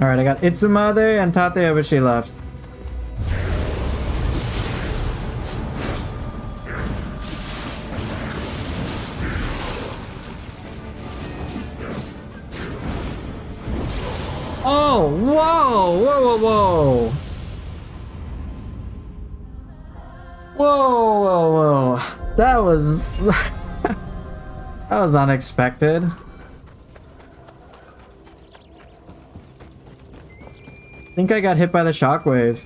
Alright, I got Itsumade and Tate, but she left. Oh, whoa, whoa, whoa, whoa. Whoa, whoa, whoa. That was... that was unexpected. I think I got hit by the shockwave.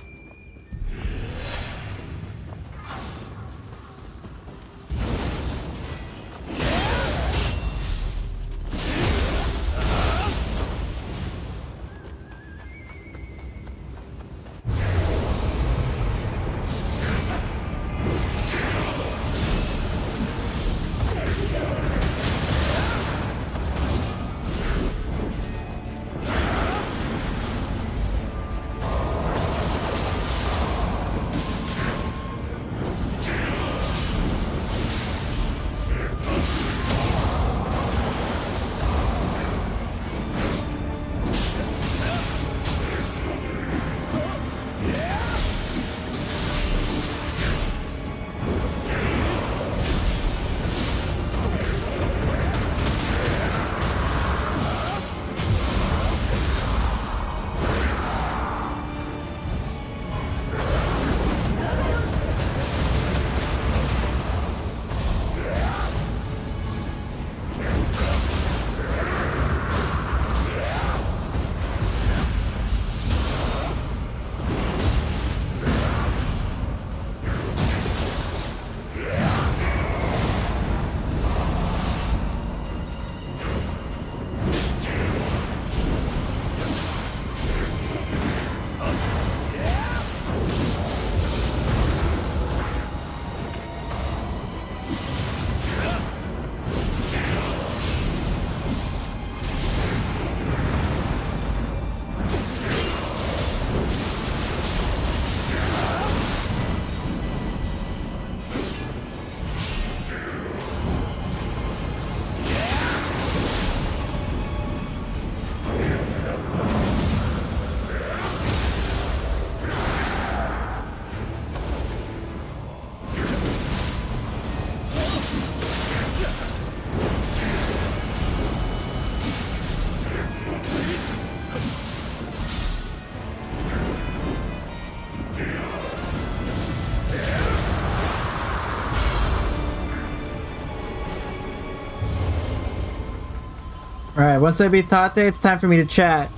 Alright, once I beat Tate, it's time for me to chat.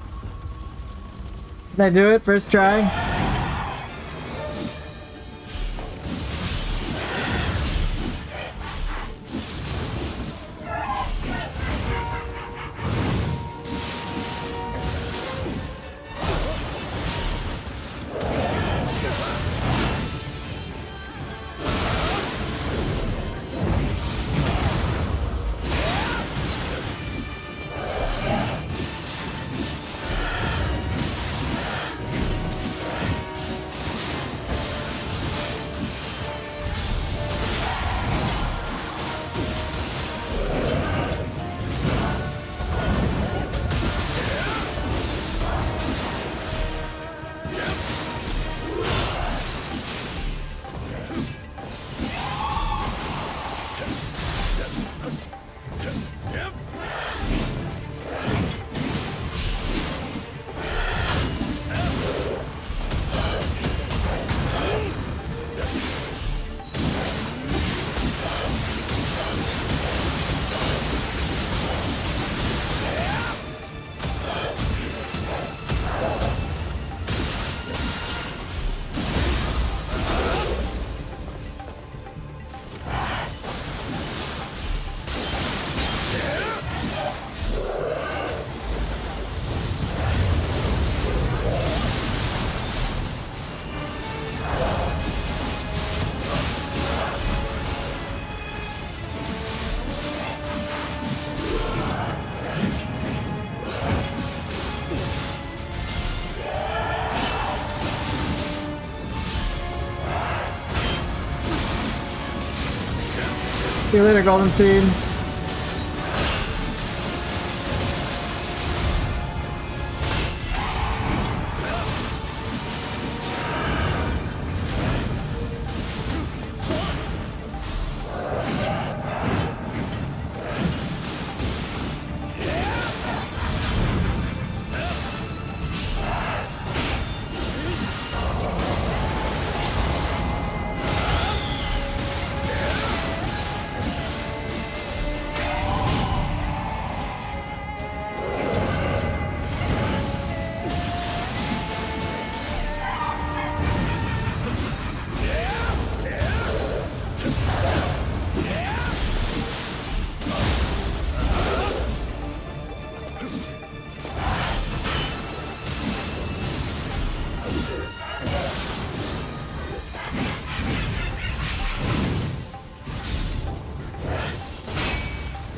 Can I do it? First try? See you later, Golden Seed.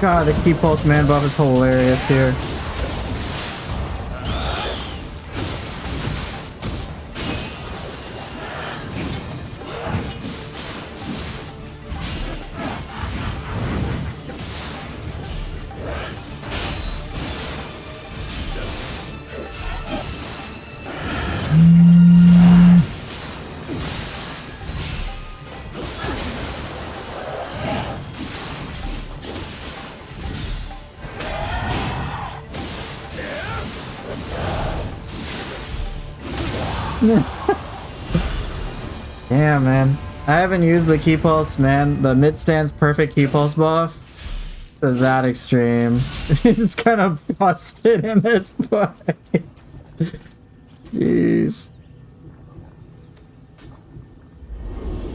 God, the key pulse man buff is hilarious here. Damn, man. I haven't used the key pulse, man. The mid stand's perfect key pulse buff to that extreme. It's kind of busted in this fight. Jeez.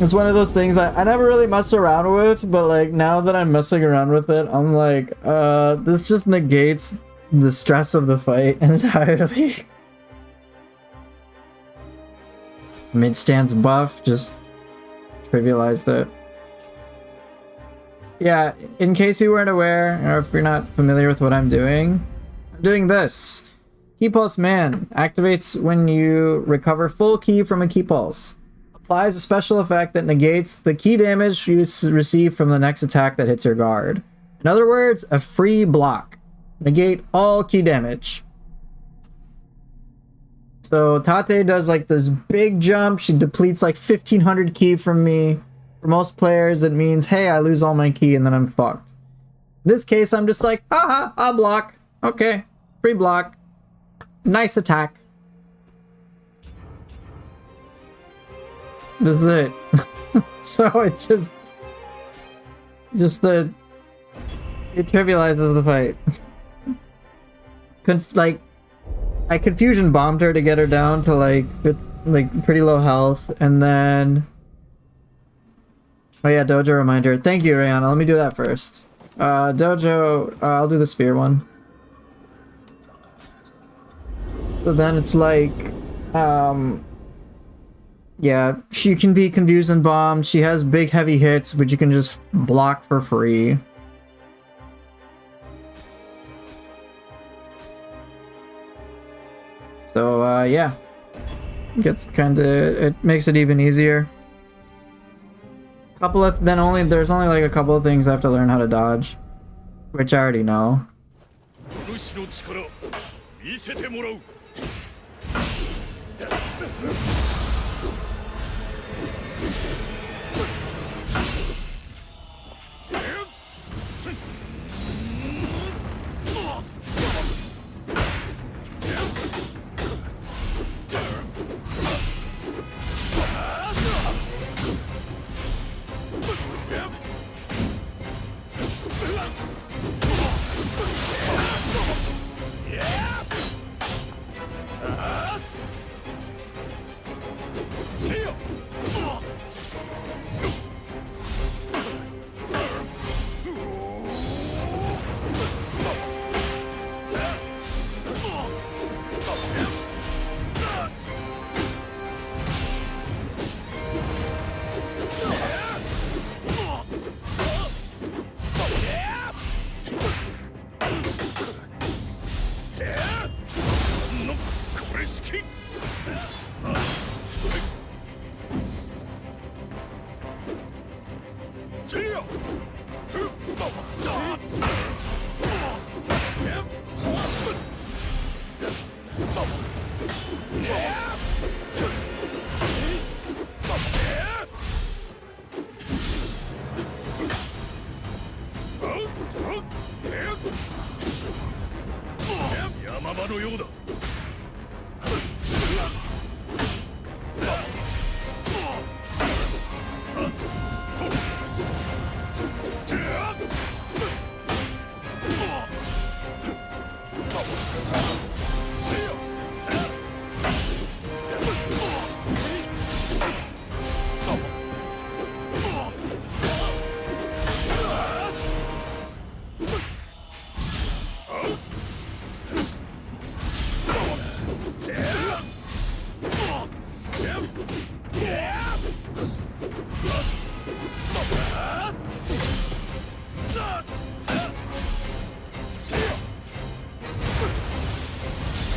It's one of those things I never really messed around with, but like now that I'm messing around with it, I'm like, this just negates the stress of the fight entirely. Mid stands buff just trivialized it. Yeah, in case you weren't aware, or if you're not familiar with what I'm doing this. Key Pulse Man activates when you recover full ki from a key pulse. Applies a special effect that negates the ki damage you receive from the next attack that hits your guard. In other words, a free block. Negate all ki damage. So Tate does like this big jump. She depletes like 1500 ki from me. For most players, it means, hey, I lose all my ki and then I'm fucked. In this case, I'm just like, haha, I'll block. Okay, free block. Nice attack. That's it. So it it trivializes the fight. Like, I confusion bombed her to get her down to like pretty low health, and then oh yeah, Dojo reminder. Thank you, Rihanna. Let me do that first. Dojo, I'll do the spear one. So then it's like, yeah, she can be confused and bombed. She has big heavy hits, which you can just block for free. So yeah, it makes it even easier. There's only like a couple of things I have to learn how to dodge, which I already know.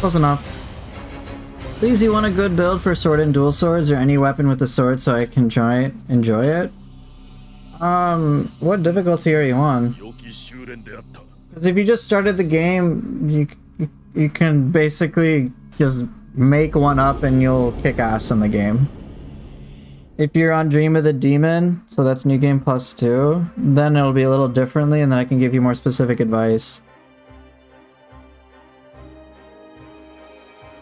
Close enough. Please, you want a good build for sword and dual swords or any weapon with a sword so I can enjoy it? What difficulty are you on? Because if you just started the game, you can basically just make one up and you'll kick ass in the game. If you're on Dream of the Demon, so that's New Game Plus 2, then it'll be a little differently and then I can give you more specific advice.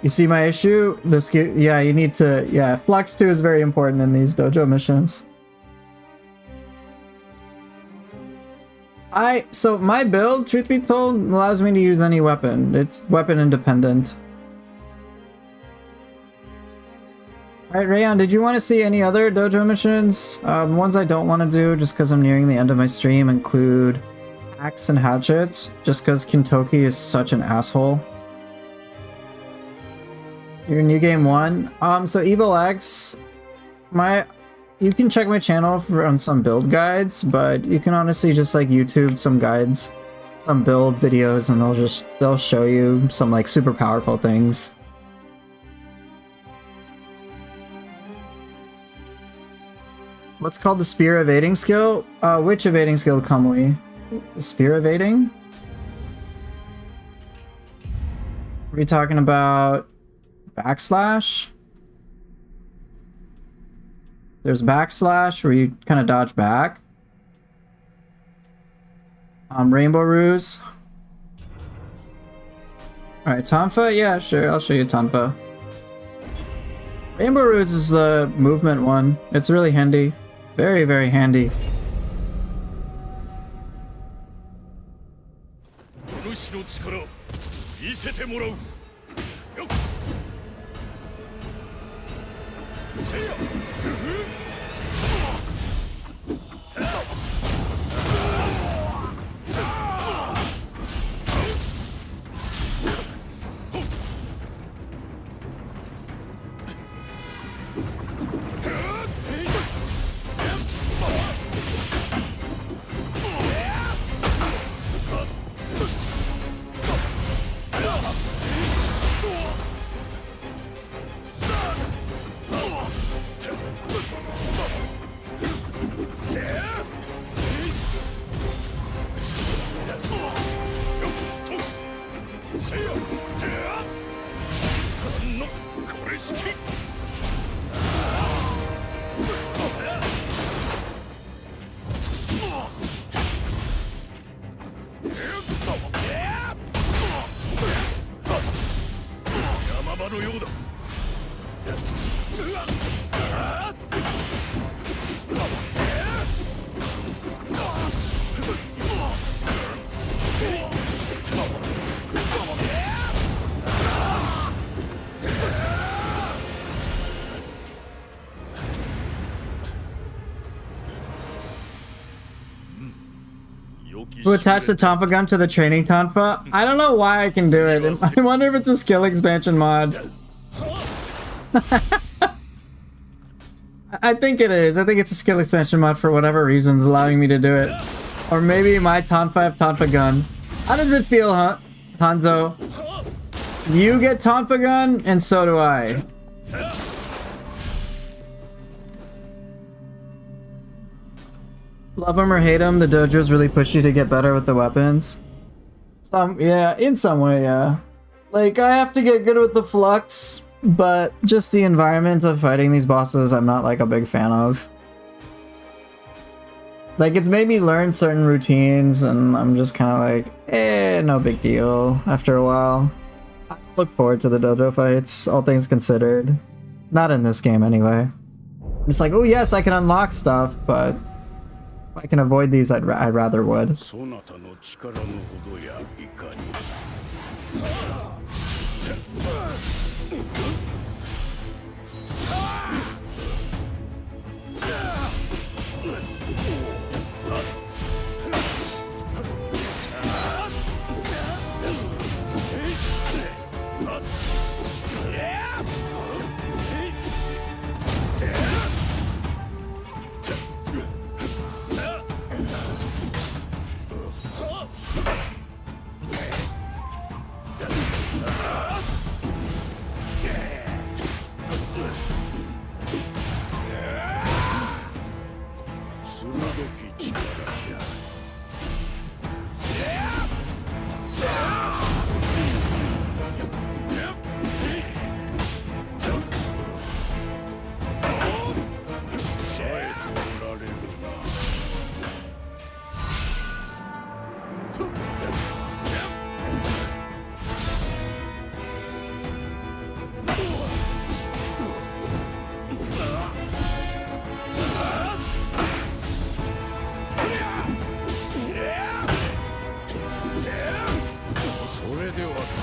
You see my issue? Yeah, you need to... Yeah, Flex 2 is very important in these dojo missions. So my build, truth be told, allows me to use any weapon. It's weapon independent. Alright, Rayon, did you want to see any other dojo missions? Ones I don't want to do, just because I'm nearing the end of my stream, include axe and hatchets, just because Kintoki is such an asshole. Your new game 1? So Evil X, you can check my channel on some build guides, but you can honestly just like YouTube some guides, some build videos, and they'll show you some like super powerful things. What's called the spear evading skill? Which evading skill, Kamui? The spear evading? Are we talking about backslash? There's backslash where you kind of dodge back. Rainbow Ruse. Alright, Tonfa? Yeah, sure, I'll show you Tonfa. Rainbow Ruse is the movement one. It's really handy. Very, very handy. Who attached the Tonfa gun to the training Tonfa? I don't know why I can do it. I wonder if it's a skill expansion mod. I think it is. I think it's a skill expansion mod for whatever reasons allowing me to do it. Or maybe my Tonfa gun. How does it feel, Hanzo? You get Tonfa gun, and so do I. Love them or hate them, the dojos really push you to get better with the weapons. Yeah, in some way, yeah. Like, I have to get good with the flux, but just the environment of fighting these bosses I'm not like a big fan of. Like, it's made me learn certain routines, and I'm just kind of like, no big deal after a while. I look forward to the dojo fights, all things considered. Not in this game, anyway. I'm just like, oh yes, I can unlock stuff, but if I can avoid these, I'd rather would.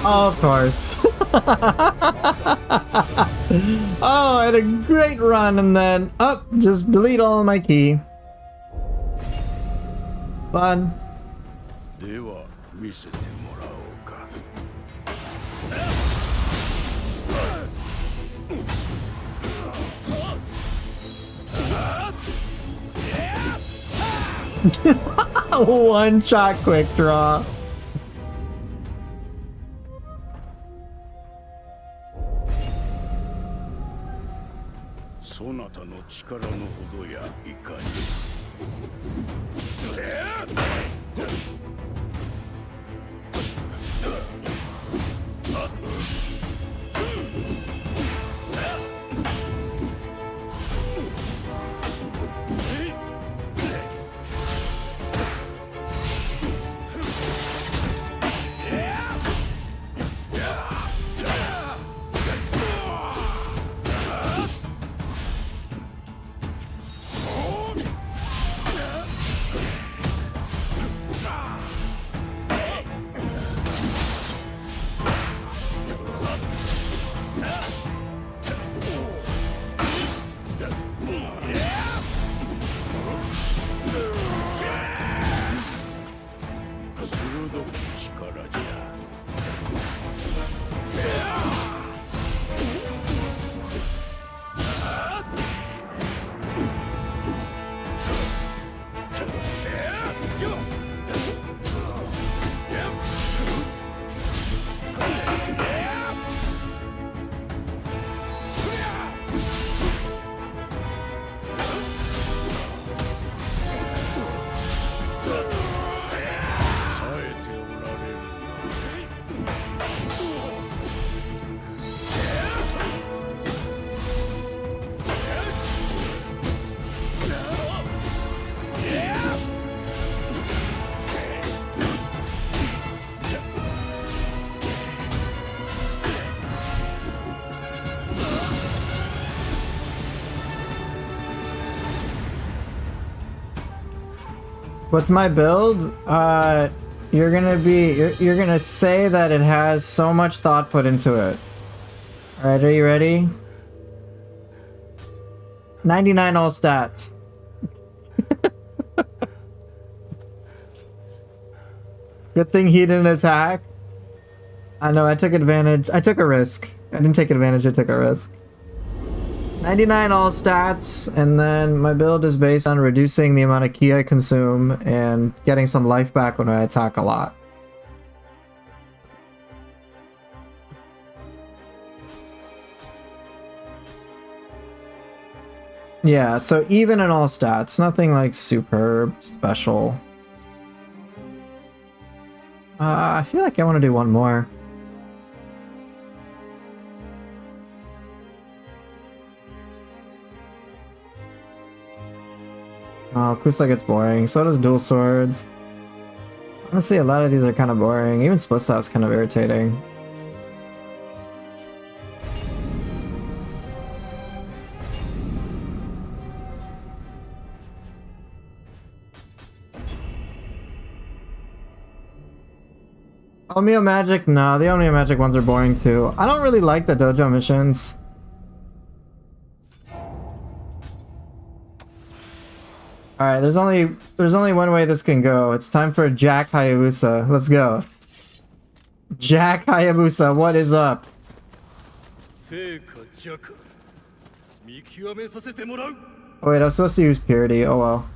Of course. Oh, I had a great run and then just delete all of my key. Fun. One shot quick draw. What's my build? You're gonna say that it has so much thought put into it. Alright, are you ready? 99 all stats. Good thing he didn't attack. I know, I took advantage. I took a risk. I didn't take advantage, I took a risk. 99 all stats, and then my build is based on reducing the amount of ki I consume and getting some life back when I attack a lot. Yeah, so even in all stats, nothing like super special. I feel like I want to do one more. Oh, Kusa gets boring. So does dual swords. Honestly, a lot of these are kind of boring. Even split stop's kind of irritating. Omeo Magic? No, the Omeo Magic ones are boring too. I don't really like the dojo missions. Alright, there's only one way this can go. It's time for Jack Hayabusa. Let's go. Jack Hayabusa, what is up? Oh wait, I was supposed to use Purity. Oh well.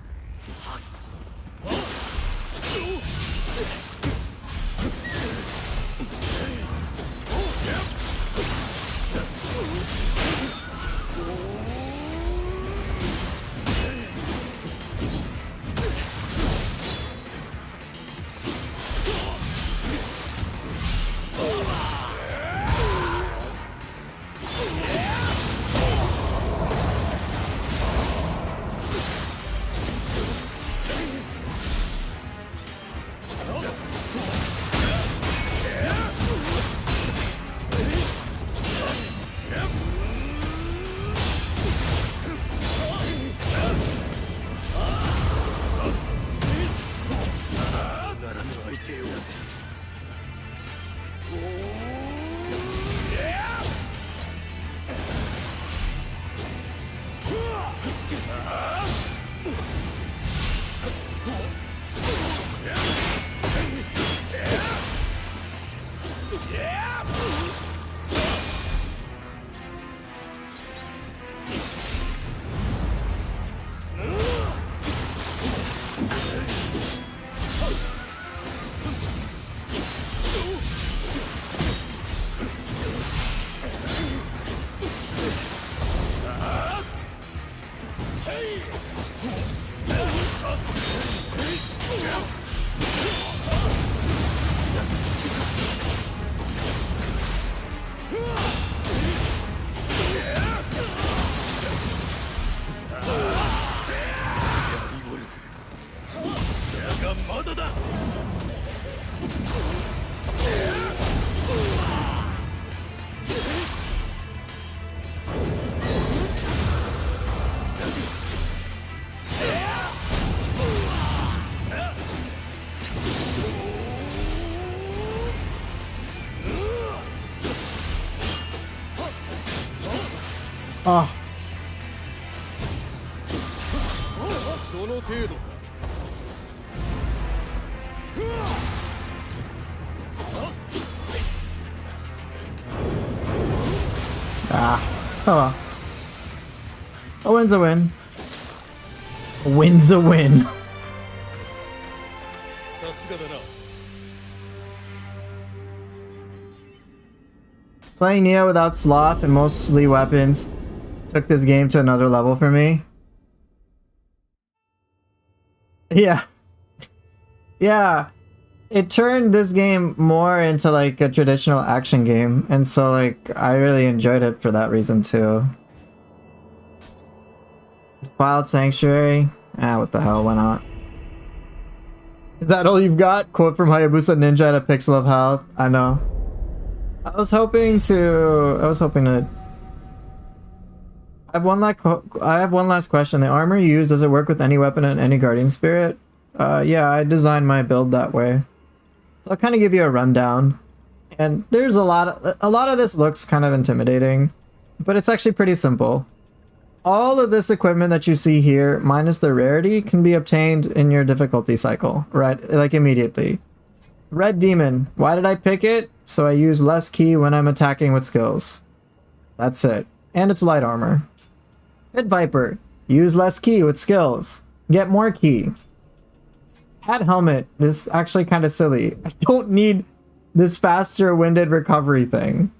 Oh. Ah. Oh well. A win's a win. A win's a win. Playing Nioh without sloth and mostly weapons took this game to another level for me. Yeah. Yeah. It turned this game more into like a traditional action game, and so like I really enjoyed it for that reason too. Wild Sanctuary? Ah, what the hell, why not? Is that all you've got? Quote from Hayabusa Ninja at a pixel of health. I know. I was hoping to I have one last question. The armor you use, does it work with any weapon and any guardian spirit? Yeah, I designed my build that way. So I'll kind of give you a rundown. And there's a lot of this looks kind of intimidating, but it's actually pretty simple. All of this equipment that you see here, minus the rarity, can be obtained in your difficulty cycle, right? Like immediately. Red Demon. Why did I pick it? So I use less ki when I'm attacking with skills. That's it. And it's light armor. Pit Viper. Use less ki with skills. Get more ki. Hat Helmet. This is actually kind of silly. I don't need this faster winded recovery thing.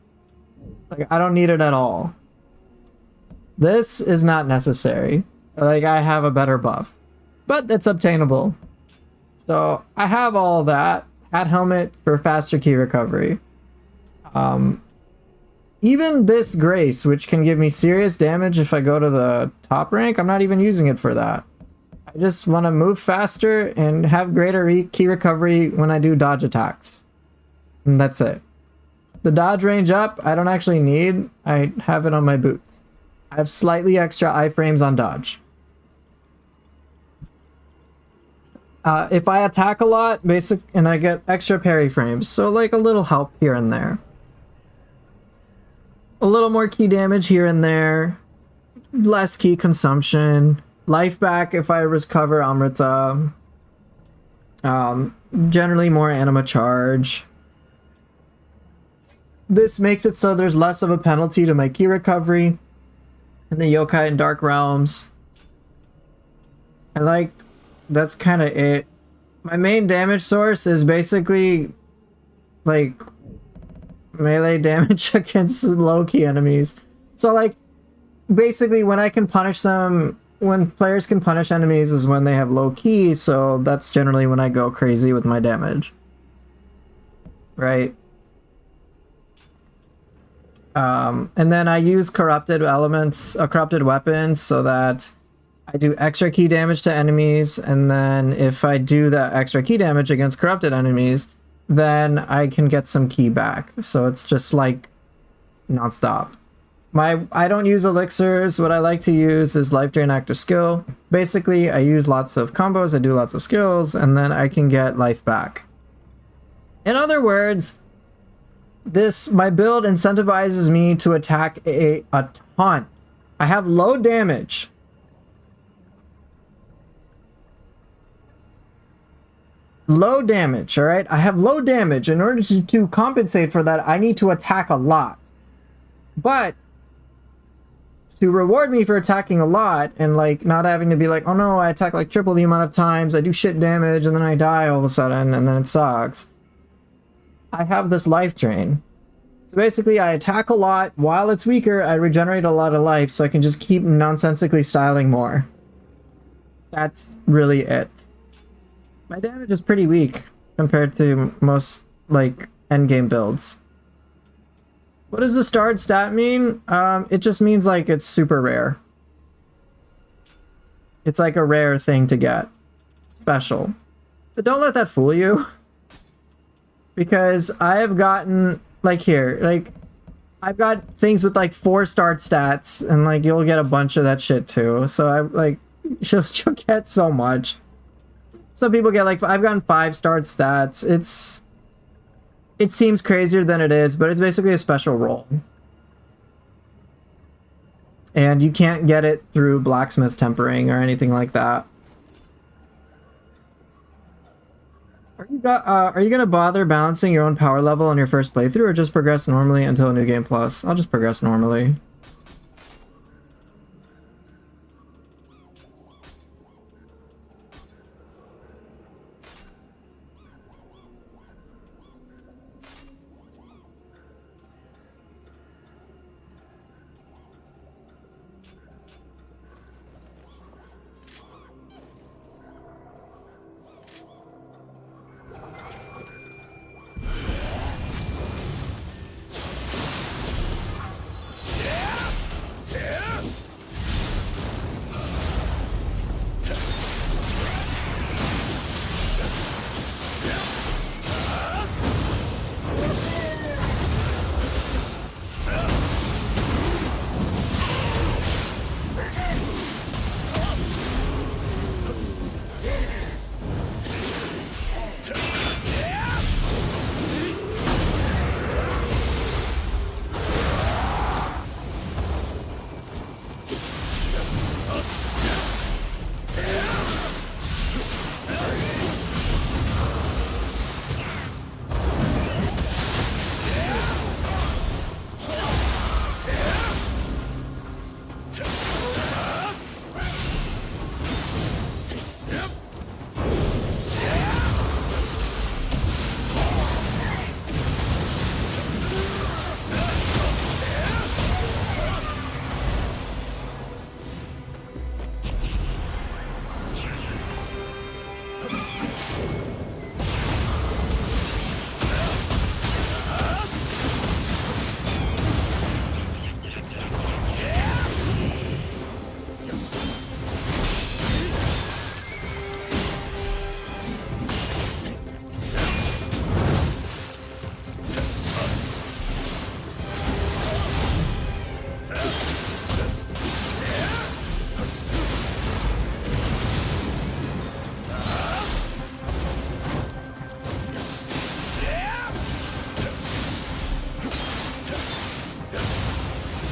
Like, I don't need it at all. This is not necessary. Like, I have a better buff. But it's obtainable. So, I have all that. Hat Helmet for faster ki recovery. Even this Grace, which can give me serious damage if I go to the top rank, I'm not even using it for that. I just want to move faster and have greater ki recovery when I do dodge attacks. And that's it. The dodge range up, I don't actually need. I have it on my boots. I have slightly extra iframes on dodge. If I attack a lot, and I get extra parry frames, so like a little help here and there. A little more ki damage here and there. Less ki consumption. Life back if I recover Amrita. Generally more anima charge. This makes it so there's less of a penalty to my ki recovery in the yokai and dark realms. And like, that's kind of it. My main damage source is basically like melee damage against low-key enemies. So like, basically when I can punish them, when players can punish enemies is when they have low ki, so that's generally when I go crazy with my damage. Right? And then I use corrupted elements, corrupted weapons, so that I do extra ki damage to enemies, and then if I do that extra ki damage against corrupted enemies, then I can get some ki back. So it's just like non-stop. I don't use elixirs. What I like to use is life drain active skill. Basically, I use lots of combos, I do lots of skills, and then I can get life back. In other words, my build incentivizes me to attack a ton. I have low damage. low damage, all right? I have low damage. In order to compensate for that, I need to attack a lot. But to reward me for attacking a lot and like not having to be like, oh no, I attack like triple the amount of times, I do shit damage, and then I die all of a sudden, and then it sucks. I have this life drain. So basically, I attack a lot. While it's weaker, I regenerate a lot of life, so I can just keep nonsensically styling more. That's really it. My damage is pretty weak compared to most, like, endgame builds. What does the starred stat mean? It just means, like, it's super rare. It's like a rare thing to get. Special. But don't let that fool you. Because I have gotten, like, here, like, I've got things with, like, 4 starred stats, and, like, you'll get a bunch of that shit, too. So, I, like, she'll get so much. Some people get, like, I've gotten 5 starred stats. It seems crazier than it is, but it's basically a special roll. And you can't get it through blacksmith tempering or anything like that. Are you gonna bother balancing your own power level on your first playthrough, or just progress normally until New Game Plus? I'll just progress normally.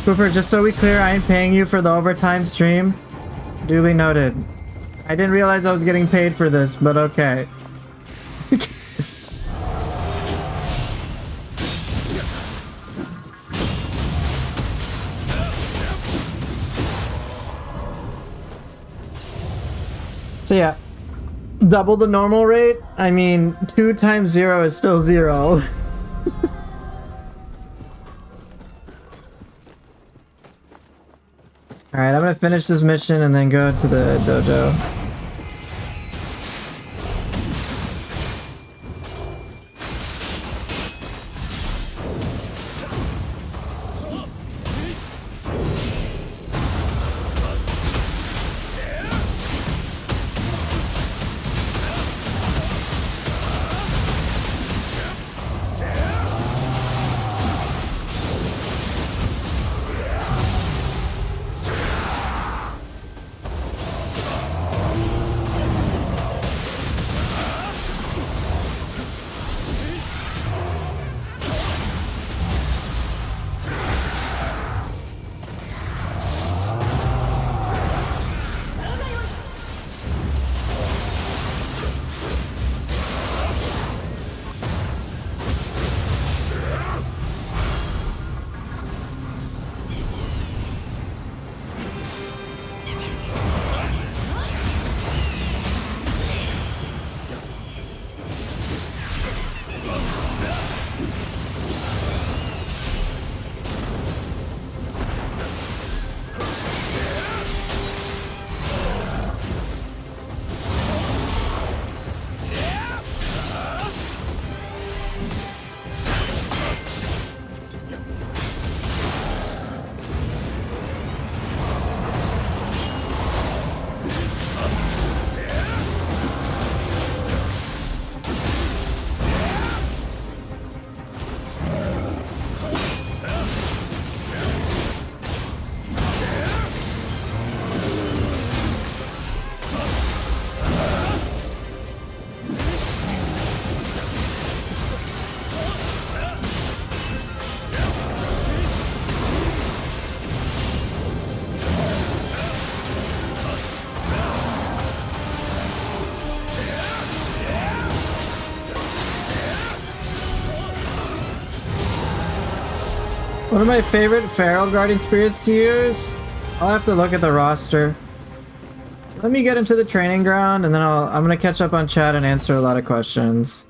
Cooper, just so we clear, I ain't paying you for the overtime stream. Duly noted. I didn't realize I was getting paid for this, but okay. So yeah, double the normal rate? I mean, 2 times 0 is still 0. Alright, I'm gonna finish this mission and then go to the dojo. One of my favorite feral guardian spirits to use? I'll have to look at the roster. Let me get into the training ground and then I'm gonna catch up on chat and answer a lot of questions.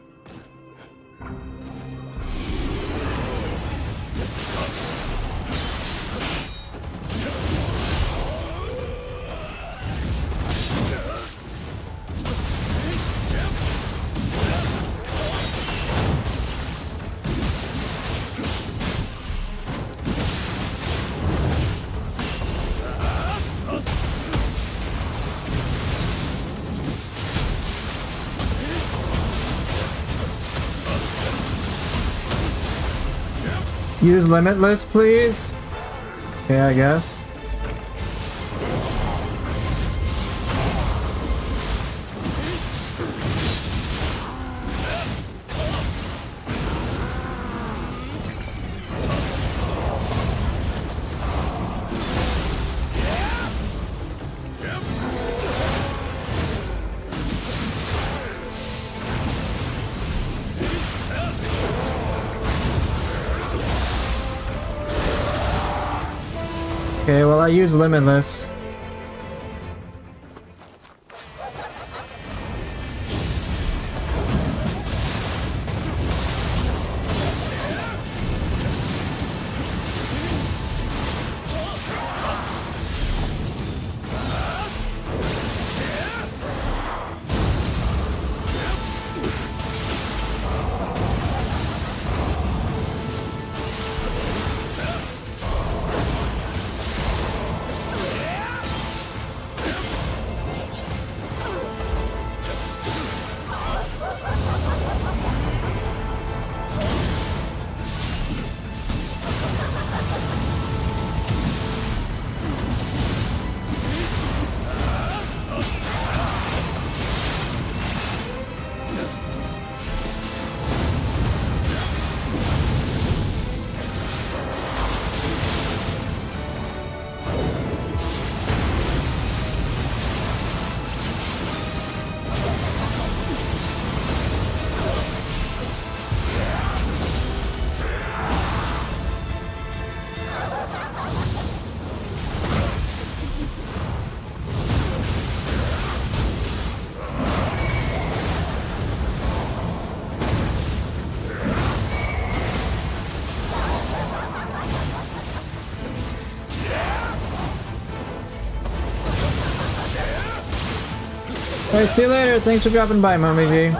Use Limitless, please. Okay, I guess. Okay, well, I use Limitless. Alright, see you later. Thanks for dropping by, Mommy G.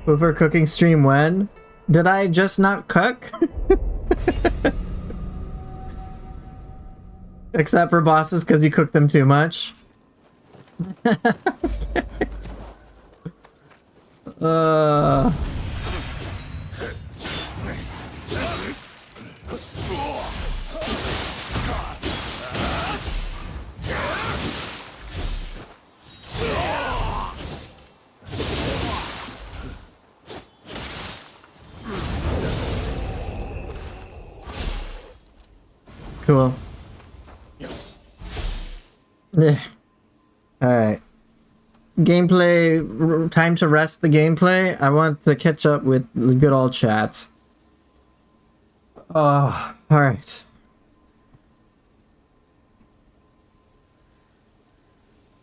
Overcooking stream when? Did I just not cook? Except for bosses because you cook them too much. uh... Cool. Yeah. Alright. gameplay, time to rest the gameplay. I want to catch up with the good old chats. Oh, alright.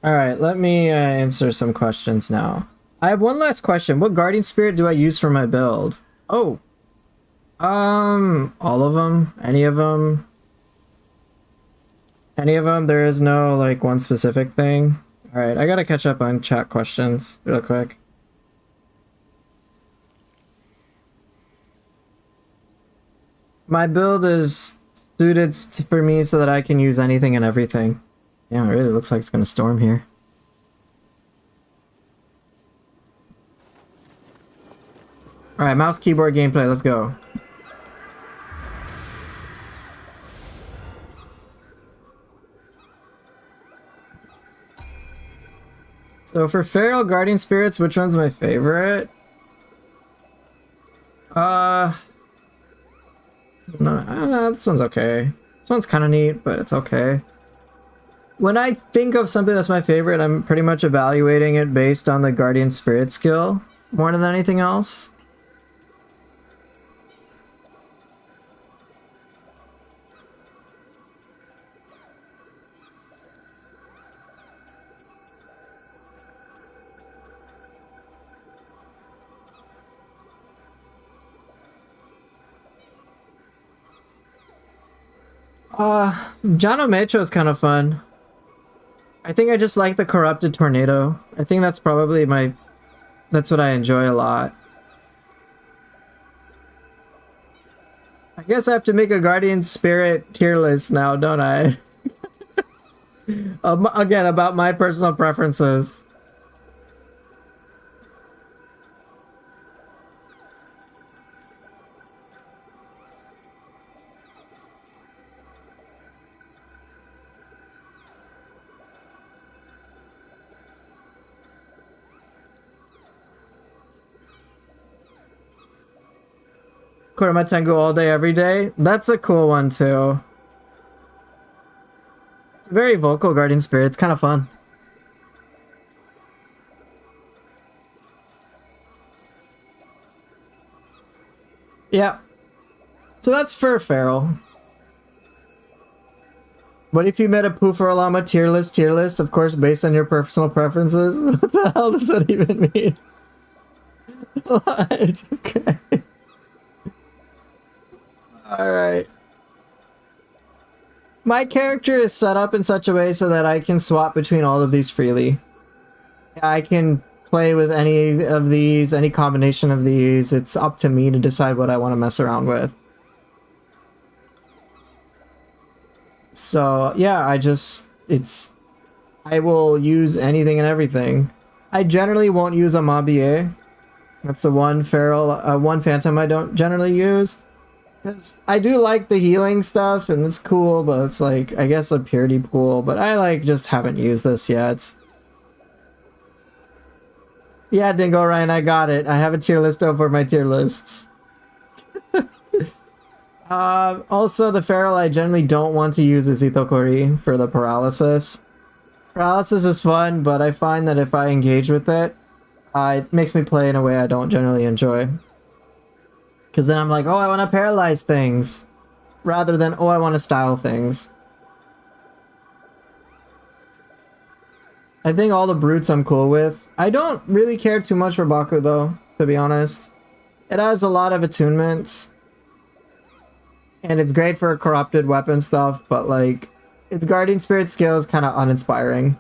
Alright, let me answer some questions now. I have one last question. What guardian spirit do I use for my build? Oh. All of them? Any of them? Any of them? There is no, like, one specific thing? Alright, I gotta catch up on chat questions real quick. My build is suited for me so that I can use anything and everything. Yeah, it really looks like it's gonna storm here. Alright, mouse keyboard gameplay, let's go. So for Feral Guardian Spirits, which one's my favorite? No, this one's okay. This one's kind of neat, but it's okay. When I think of something that's my favorite, I'm pretty much evaluating it based on the Guardian Spirit skill more than anything else. Jano Mecho is kind of fun. I think I just like the Corrupted Tornado. I think that's probably that's what I enjoy a lot. I guess I have to make a Guardian Spirit tier list now, don't I? Again, about my personal preferences. Kurama Tengu all day, every day. That's a cool one, too. It's a very vocal Guardian Spirit. It's kind of fun. Yeah. So that's for Feral. What if you made a Poofaralama tier list, of course, based on your personal preferences? What the hell does that even mean? What? Okay. Alright. My character is set up in such a way so that I can swap between all of these freely. I can play with any of these, any combination of these. It's up to me to decide what I want to mess around with. So, yeah, I will use anything and everything. I generally won't use a Mabie. That's the one one phantom I don't generally use. Because I do like the healing stuff, and it's cool, but it's like, I guess a purity pool, but I just haven't used this yet. Yeah, Dingo Ryan, I got it. I have a tier list over my tier lists. Also, the Feral I generally don't want to use is Itokori for the paralysis. Paralysis is fun, but I find that if I engage with it, it makes me play in a way I don't generally enjoy. Because then I'm like, oh, I want to paralyze things. Rather than, oh, I want to style things. I think all the brutes I'm cool with. I don't really care too much for Baku, though, to be honest. It has a lot of attunements. And it's great for corrupted weapon stuff, but, like, its Guardian Spirit skill is kind of uninspiring.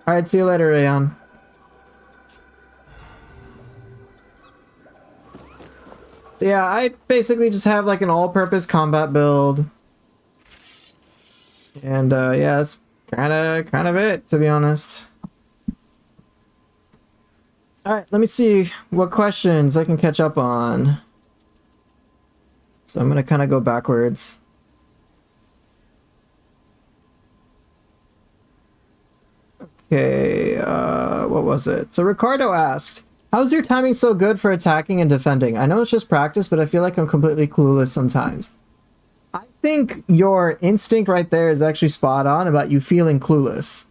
Alright, see you later, Rayon. So yeah, I basically just have like an all-purpose combat build. And yeah, that's kind of it, to be honest. Alright, let me see what questions I can catch up on. So I'm gonna kind of go backwards. Okay, what was it? So Ricardo asked, how's your timing so good for attacking and defending? I know it's just practice, but I feel like I'm completely clueless sometimes. I think your instinct right there is actually spot on about you feeling clueless.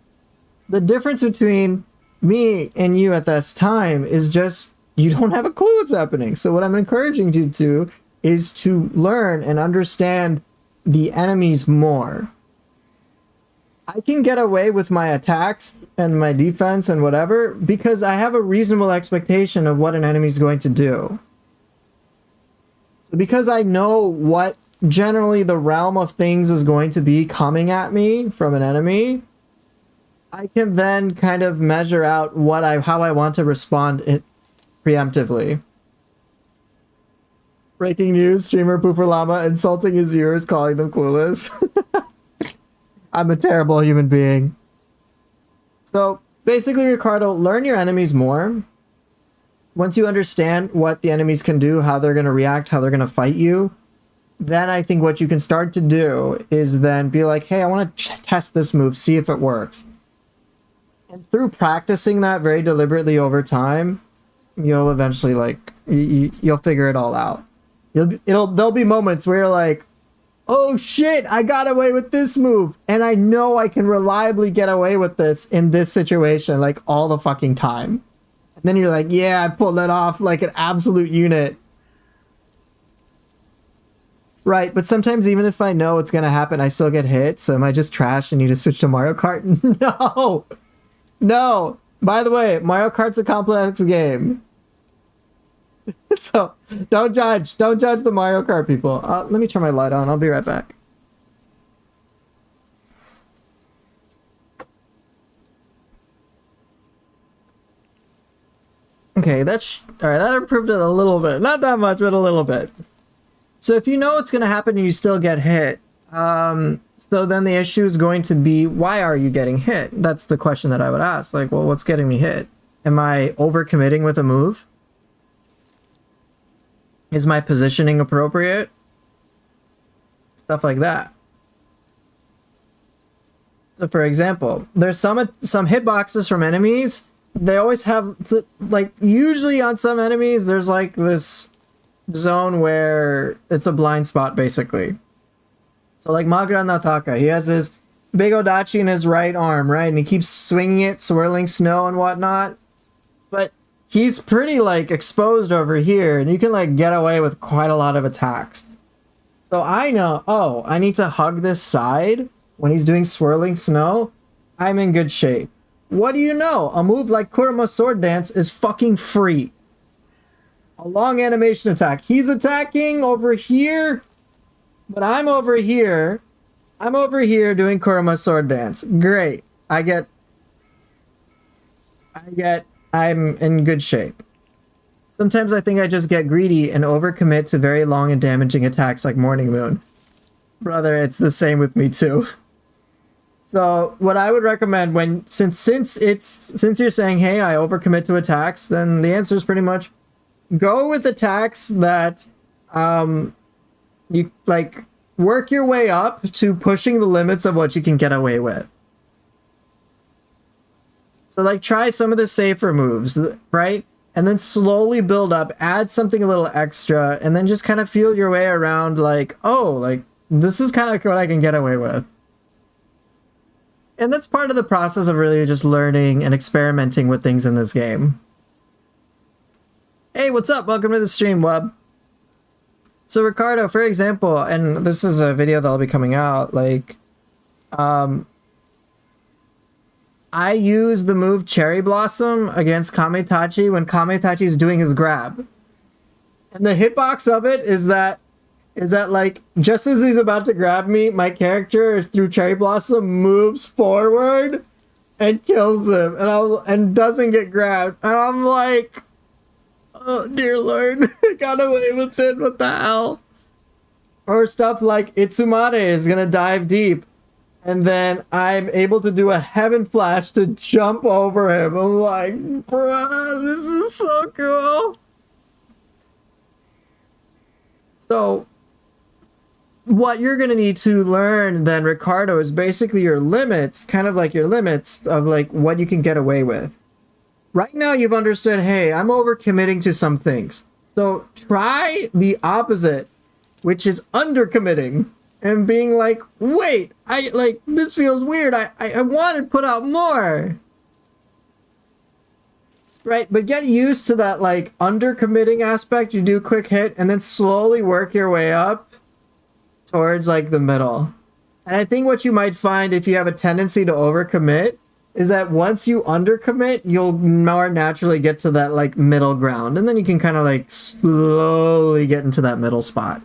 The difference between me and you at this time is just, you don't have a clue what's happening. So what I'm encouraging you to is to learn and understand the enemies more. I can get away with my attacks and my defense and whatever because I have a reasonable expectation of what an enemy is going to do. So because I know what generally the realm of things is going to be coming at me from an enemy, I can then kind of measure out how I want to respond preemptively. Breaking news, streamer Pooper Llama insulting his viewers, calling them clueless. I'm a terrible human being. So basically, Ricardo, learn your enemies more. Once you understand what the enemies can do, how they're going to react, how they're going to fight you, then I think what you can start to do is then be like, hey, I want to test this move, see if it works. And through practicing that very deliberately over time, you'll eventually you'll figure it all out. There'll be moments where you're like, oh shit, I got away with this move, and I know I can reliably get away with this in this situation like all the fucking time. And then you're like, yeah, I pulled that off like an absolute unit. Right, but sometimes even if I know what's gonna happen, I still get hit, so am I just trash and need to switch to Mario Kart? No! By the way, Mario Kart's a complex game. So, don't judge the Mario Kart people. Let me turn my light on, I'll be right back. Okay, alright, that improved it a little bit. Not that much, but a little bit. So if you know what's going to happen and you still get hit, so then the issue is going to be, why are you getting hit? That's the question that I would ask. Like, well, what's getting me hit? Am I overcommitting with a move? Is my positioning appropriate? Stuff like that. So for example, there's some hitboxes from enemies. They always have, like, usually on some enemies, there's like this zone where it's a blind spot, basically. So like Magra Nataka, he has his big Odachi in his right arm, right? And he keeps swinging it, swirling snow and whatnot. But he's pretty, like, exposed over here, and you can, like, get away with quite a lot of attacks. So I know, oh, I need to hug this side when he's doing swirling snow. I'm in good shape. What do you know? A move like Kurama's Sword Dance is fucking free. A long animation attack. He's attacking over here, but I'm over here. I'm over here doing Kurama's Sword Dance. Great. I'm in good shape. Sometimes I think I just get greedy and overcommit to very long and damaging attacks like Morning Moon. Brother, it's the same with me too. So what I would recommend since you're saying, hey, I overcommit to attacks, then the answer is pretty much go with attacks that you like work your way up to pushing the limits of what you can get away with. So like try some of the safer moves, right? And then slowly build up, add something a little extra, and then just kind of feel your way around like, oh, like this is kind of what I can get away with. And that's part of the process of really just learning and experimenting with things in this game. Hey, what's up? Welcome to the stream, Wub. So Ricardo, for example, and this is a video that'll be coming out, like, I use the move Cherry Blossom against Kametachi when Kametachi is doing his grab. And the hitbox of it is that like, just as he's about to grab me, my character, through Cherry Blossom, moves forward and kills him and doesn't get grabbed. And I'm like, oh dear Lord, I got away with it, what the hell? Or stuff like Itsumare is gonna dive deep, and then I'm able to do a heaven flash to jump over him. I'm like, bruh, this is so cool. So what you're going to need to learn then, Ricardo, is basically your limits, kind of like your limits of like what you can get away with. Right now you've understood, hey, I'm overcommitting to some things. So try the opposite, which is undercommitting. And being like, wait, this feels weird. I want to put out more. Right, but get used to that, like, undercommitting aspect. You do quick hit and then slowly work your way up towards, like, the middle. And I think what you might find if you have a tendency to overcommit is that once you undercommit, you'll more naturally get to that, like, middle ground. And then you can kind of, like, slowly get into that middle spot.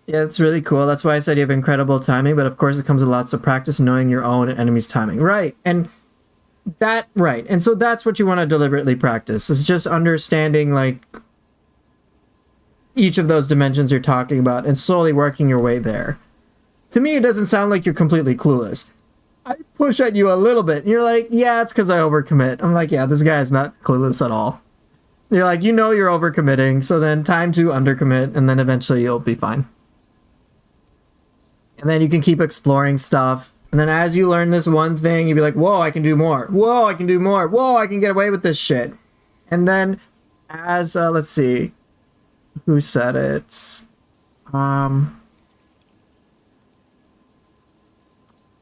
Yeah, it's really cool. That's why I said you have incredible timing, but of course it comes with lots of practice knowing your own enemy's timing. Right. And right. And so that's what you want to deliberately practice. It's just understanding like each of those dimensions you're talking about and slowly working your way there. To me, it doesn't sound like you're completely clueless. I push at you a little bit and you're like, yeah, it's because I overcommit. I'm like, yeah, this guy is not clueless at all. You're like, you know, you're overcommitting. So then time to undercommit and then eventually you'll be fine. And then you can keep exploring stuff. And then as you learn this one thing, you'll be like, whoa, I can do more. Whoa, I can do more. Whoa, I can get away with this shit. And then as, let's see. Who said it? And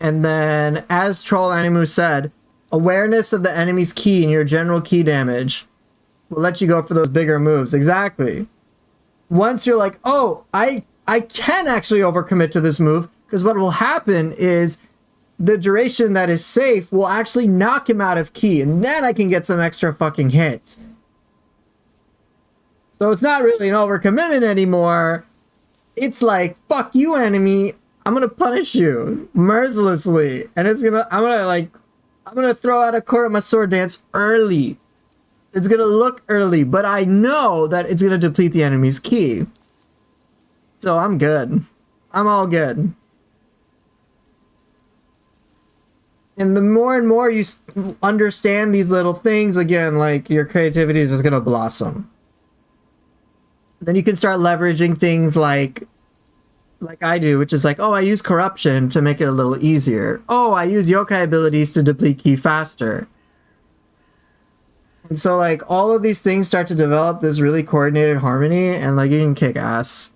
then as Troll Animu said, awareness of the enemy's ki and your general ki damage will let you go for those bigger moves. Exactly. Once you're like, oh, I can actually overcommit to this move, because what will happen is the duration that is safe will actually knock him out of ki, and then I can get some extra fucking hits. So it's not really an overcommitment anymore. It's like, fuck you, enemy. I'm gonna punish you mercilessly, and I'm gonna throw out a Kurama sword dance early. It's gonna look early, but I know that it's gonna deplete the enemy's ki. So I'm good. I'm all good. And the more and more you understand these little things, again, like your creativity is just going to blossom. Then you can start leveraging things like I do, which is like, oh, I use corruption to make it a little easier. Oh, I use yokai abilities to deplete ki faster. And so like all of these things start to develop this really coordinated harmony, and like you can kick ass.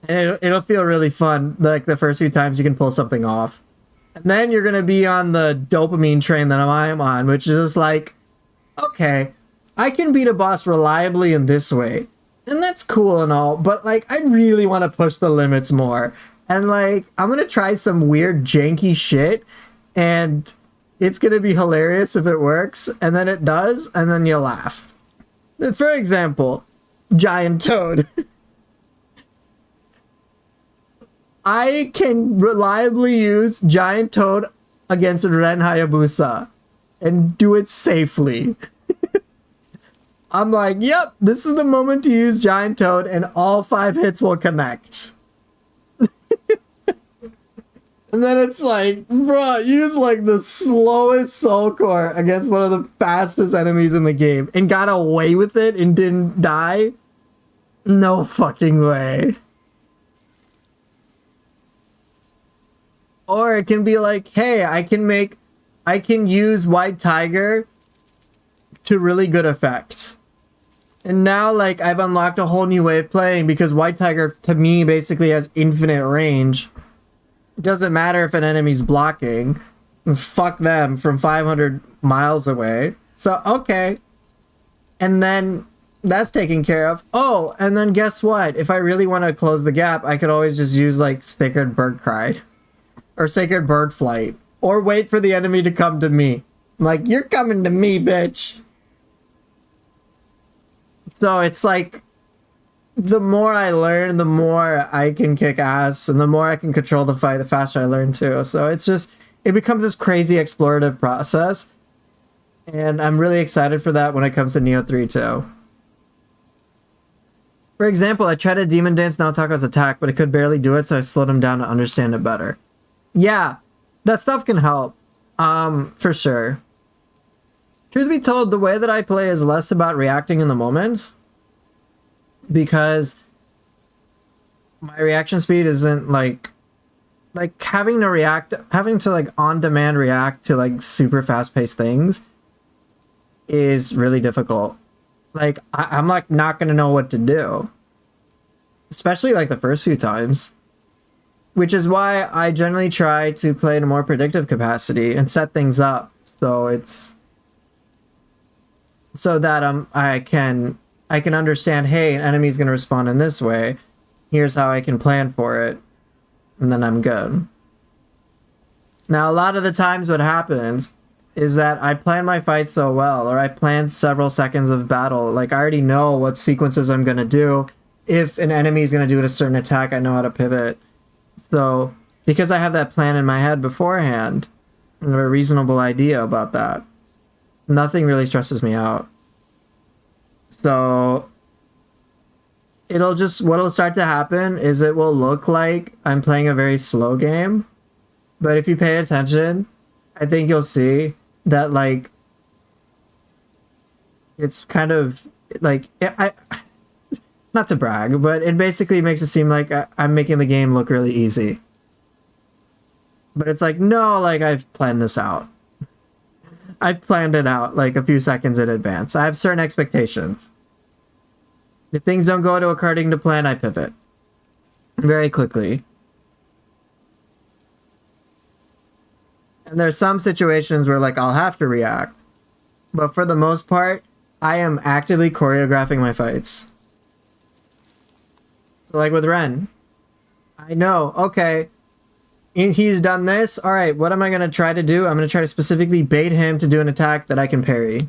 And it'll feel really fun, like the first few times you can pull something off. And then you're going to be on the dopamine train that I'm on, which is just like, okay, I can beat a boss reliably in this way. And that's cool and all, but like, I really want to push the limits more. And like, I'm going to try some weird janky shit, and it's going to be hilarious if it works. And then it does, and then you laugh. For example, Giant Toad. I can reliably use Giant Toad against Ren Hayabusa and do it safely. I'm like, yep, this is the moment to use Giant Toad and all 5 hits will connect. And then it's like, bruh, use like the slowest soul core against one of the fastest enemies in the game and got away with it and didn't die? No fucking way. Or it can be like, hey, I can use White Tiger to really good effect. And now, like, I've unlocked a whole new way of playing, because White Tiger, to me, basically has infinite range. It doesn't matter if an enemy's blocking. Fuck them from 500 miles away. So, okay. And then that's taken care of. Oh, and then guess what? If I really want to close the gap, I could always just use, like, Sacred Bird Cry. Or Sacred Bird Flight. Or wait for the enemy to come to me. Like, you're coming to me, bitch. So it's like, the more I learn, the more I can kick ass. And the more I can control the fight, the faster I learn too. So it's just, it becomes this crazy explorative process. And I'm really excited for that when it comes to Nioh 3 too. For example, I tried to Demon Dance Naotaka's attack, but I could barely do it, so I slowed him down to understand it better. Yeah, that stuff can help, for sure. Truth be told, the way that I play is less about reacting in the moment, because my reaction speed isn't like having to like on demand react to like super fast paced things is really difficult. Like I'm like not gonna know what to do, especially like the first few times. which is why I generally try to play in a more predictive capacity and set things up so it's so that I can understand, hey, an enemy's going to respond in this way. Here's how I can plan for it, and then I'm good. Now, a lot of the times what happens is that I plan my fight so well, or I plan several seconds of battle. Like, I already know what sequences I'm going to do. If an enemy is going to do a certain attack, I know how to pivot. So, because I have that plan in my head beforehand, I have a reasonable idea about that, nothing really stresses me out. So, what'll start to happen is it will look like I'm playing a very slow game. But if you pay attention, I think you'll see that, like, it's kind of like, not to brag, but it basically makes it seem like I'm making the game look really easy. But it's like, no, like, I've planned this out. I've planned it out like a few seconds in advance. I have certain expectations. If things don't go according to plan, I pivot very quickly. And there's some situations where, like, I'll have to react. But for the most part, I am actively choreographing my fights. So, like with Ren, I know, okay, he's done this. All right, what am I going to try to do? I'm going to try to specifically bait him to do an attack that I can parry.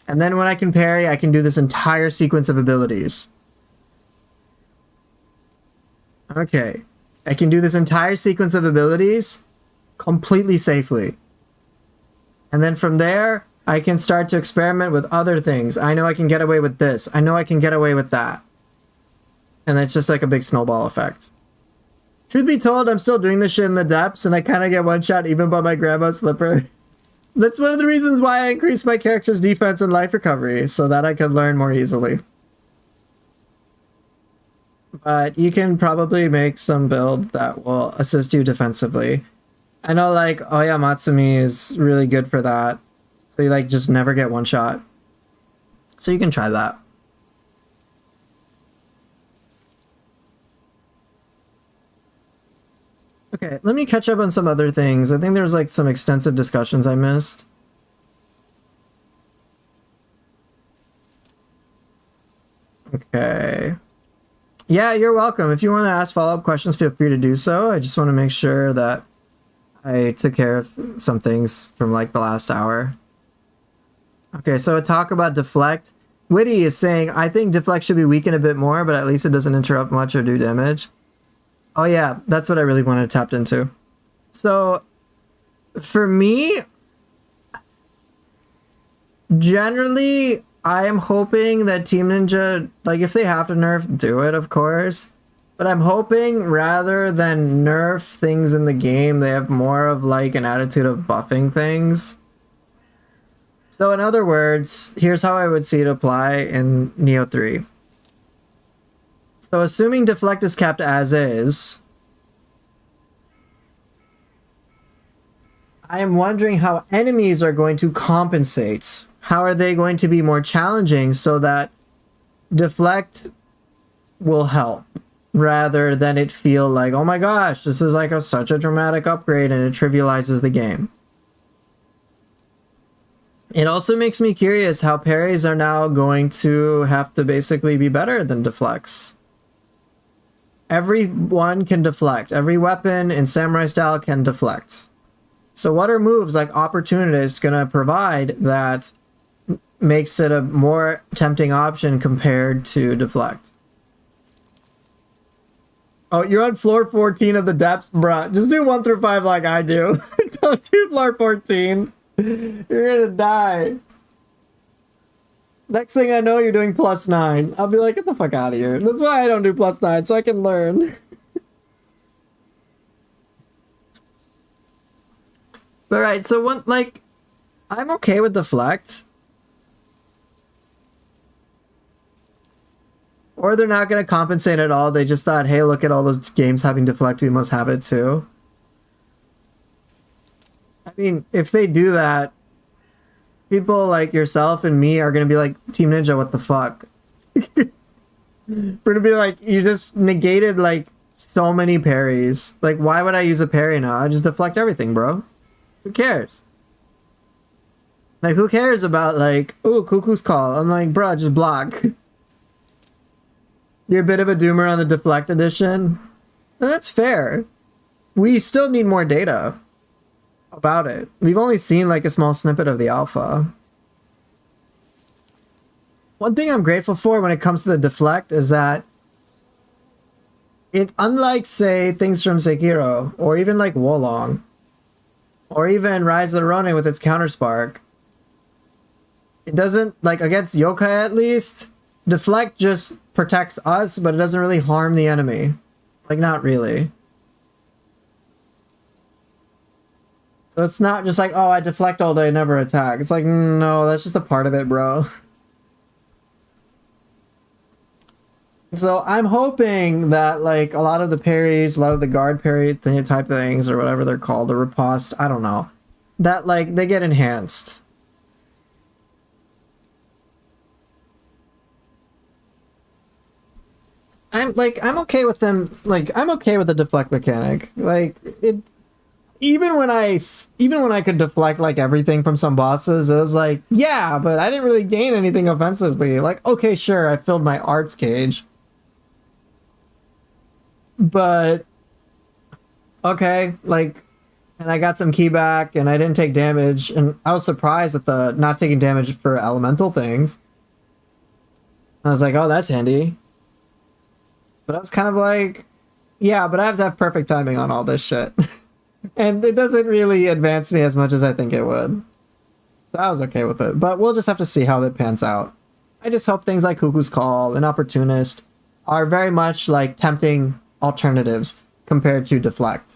And then when I can parry, I can do this entire sequence of abilities. Okay, I can do this entire sequence of abilities completely safely. And then from there, I can start to experiment with other things. I know I can get away with this. I know I can get away with that. And it's just like a big snowball effect. Truth be told, I'm still doing this shit in the depths, and I kind of get one shot even by my grandma's slipper. That's one of the reasons why I increased my character's defense and life recovery, so that I could learn more easily. But you can probably make some build that will assist you defensively. I know, like, Oya Matsumi is really good for that. So you, like, just never get one shot. So you can try that. Okay, let me catch up on some other things. I think there's, like, some extensive discussions I missed. Okay. Yeah, you're welcome. If you want to ask follow-up questions, feel free to do so. I just want to make sure that I took care of some things from, like, the last hour. Okay, so a talk about deflect. Witty is saying, I think deflect should be weakened a bit more, but at least it doesn't interrupt much or do damage. Oh yeah, that's what I really wanted to tap into. So, for me, generally, I am hoping that Team Ninja, like, if they have to nerf, do it, of course. But I'm hoping rather than nerf things in the game, they have more of, like, an attitude of buffing things. So in other words, here's how I would see it apply in Nioh 3. So assuming deflect is kept as is, I am wondering how enemies are going to compensate. How are they going to be more challenging so that deflect will help, rather than it feel like, oh my gosh, this is like such a dramatic upgrade and it trivializes the game. It also makes me curious how parries are now going to have to basically be better than deflects. Everyone can deflect. Every weapon in Samurai style can deflect. So what are moves like Opportunist going to provide that makes it a more tempting option compared to deflect? Oh, you're on floor 14 of the depths, bruh. Just do 1 through 5 like I do. Don't do floor 14. You're gonna die. Next thing I know, you're doing +9. I'll be like, get the fuck out of here. That's why I don't do +9, so I can learn. But right, so one, like, I'm okay with deflect. Or they're not going to compensate at all. They just thought, hey, look at all those games having deflect, we must have it too. I mean, if they do that, people like yourself and me are going to be like, Team Ninja, what the fuck? We're going to be like, you just negated, like, so many parries. Like, why would I use a parry now? I just deflect everything, bro. Who cares? Like, who cares about, like, ooh, Cuckoo's Call? I'm like, bro, just block. You're a bit of a doomer on the deflect edition. And that's fair. We still need more data about it. We've only seen, like, a small snippet of the alpha. One thing I'm grateful for when it comes to the deflect is that it, unlike, say, things from Sekiro, or even, like, Wolong, or even Rise of the Ronin with its counterspark, it doesn't, like, against yokai at least, deflect just protects us, but it doesn't really harm the enemy. Like, not really. So it's not just like, oh, I deflect all day, never attack. It's like, no, that's just a part of it, bro. So I'm hoping that, like, a lot of the parries, a lot of the guard parry type things, or whatever they're called, the riposte, I don't know, that, like, they get enhanced. I'm okay with them, like, I'm okay with the deflect mechanic. Like, it, even when I could deflect, like, everything from some bosses, it was like, yeah, but I didn't really gain anything offensively. Like, okay, sure, I filled my arts cage. But, okay, like, and I got some key back, and I didn't take damage, and I was surprised at the not taking damage for elemental things. I was like, oh, that's handy. But I was kind of like, yeah, but I have to have perfect timing on all this shit. And it doesn't really advance me as much as I think it would. So I was okay with it. But we'll just have to see how that pans out. I just hope things like Cuckoo's Call and Opportunist are very much like tempting alternatives compared to Deflect.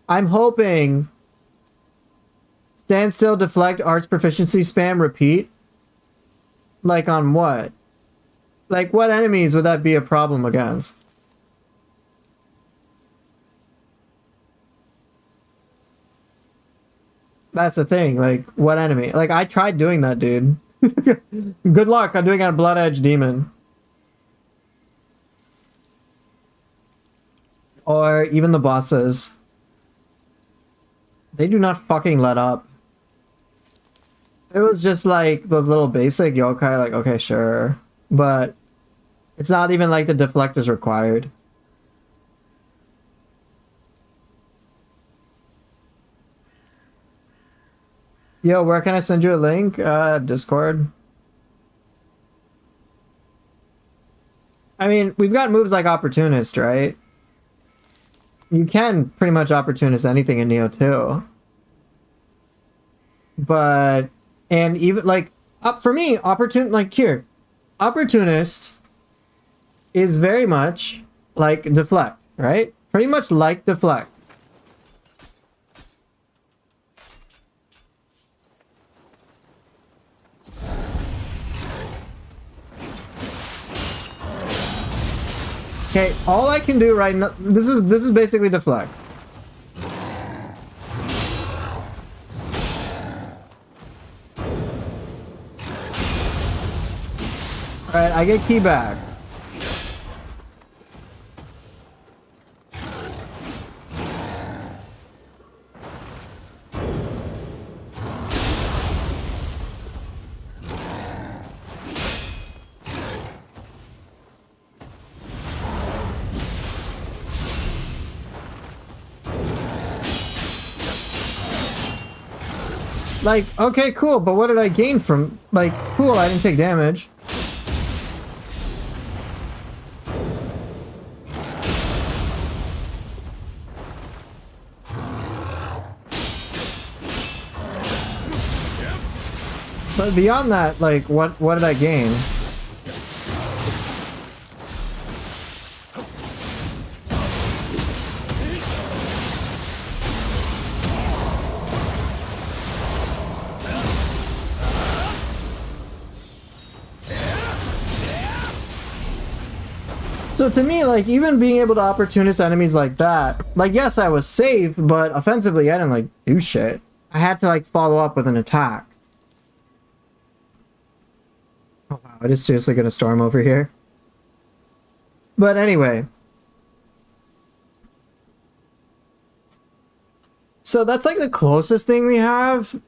I'm hoping Stand Still, Deflect, Arts Proficiency, Spam, Repeat. Like on what? Like what enemies would that be a problem against? That's the thing, like, what enemy? Like, I tried doing that, dude. Good luck, I'm doing it on Blood Edge Demon. Or even the bosses. They do not fucking let up. It was just like those little basic yokai, like, okay, sure. But it's not even like the deflect is required. Yo, where can I send you a link? Discord. I mean, we've got moves like Opportunist, right? You can pretty much Opportunist anything in Nioh 2. But, and even, like, up for me, Opportunist is very much like Deflect, right? Pretty much like Deflect. Okay, all I can do right now, this is basically Deflect. Alright, I get key back. Like, okay, cool, but what did I gain from, like, cool, I didn't take damage. But beyond that, like, what did I gain? So to me, like, even being able to opportunist enemies like that, like, yes, I was safe, but offensively, I didn't, like, do shit. I had to, like, follow up with an attack. Oh, wow, it is seriously gonna storm over here. But anyway. So that's like the closest thing we have.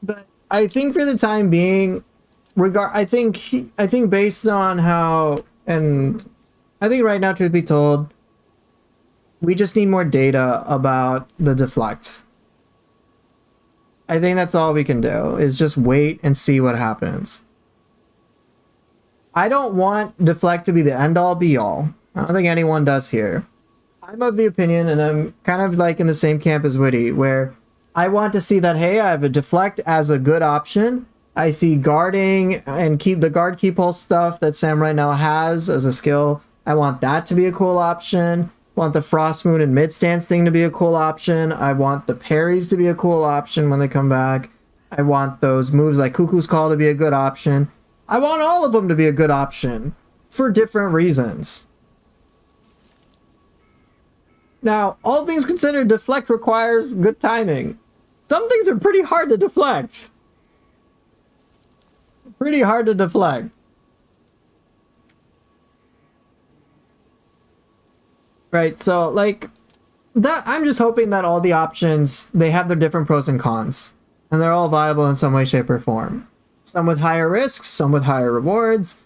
But I think for the time being, I think based on how, and I think right now, truth be told, we just need more data about the deflect. I think that's all we can do, is just wait and see what happens. I don't want deflect to be the end all be all. I don't think anyone does here. I'm of the opinion, and I'm kind of like in the same camp as Woody, where I want to see that, hey, I have a deflect as a good option. I see guarding and keep the guard keep pulse stuff that Sam right now has as a skill. I want that to be a cool option. I want the Frost Moon and mid stance thing to be a cool option. I want the parries to be a cool option when they come back. I want those moves like Cuckoo's Call to be a good option. I want all of them to be a good option for different reasons. Now, all things considered, deflect requires good timing. Some things are pretty hard to deflect. Pretty hard to deflect. Right, so like that, I'm just hoping that all the options, they have their different pros and cons, and they're all viable in some way, shape, or form. Some with higher risks, some with higher rewards.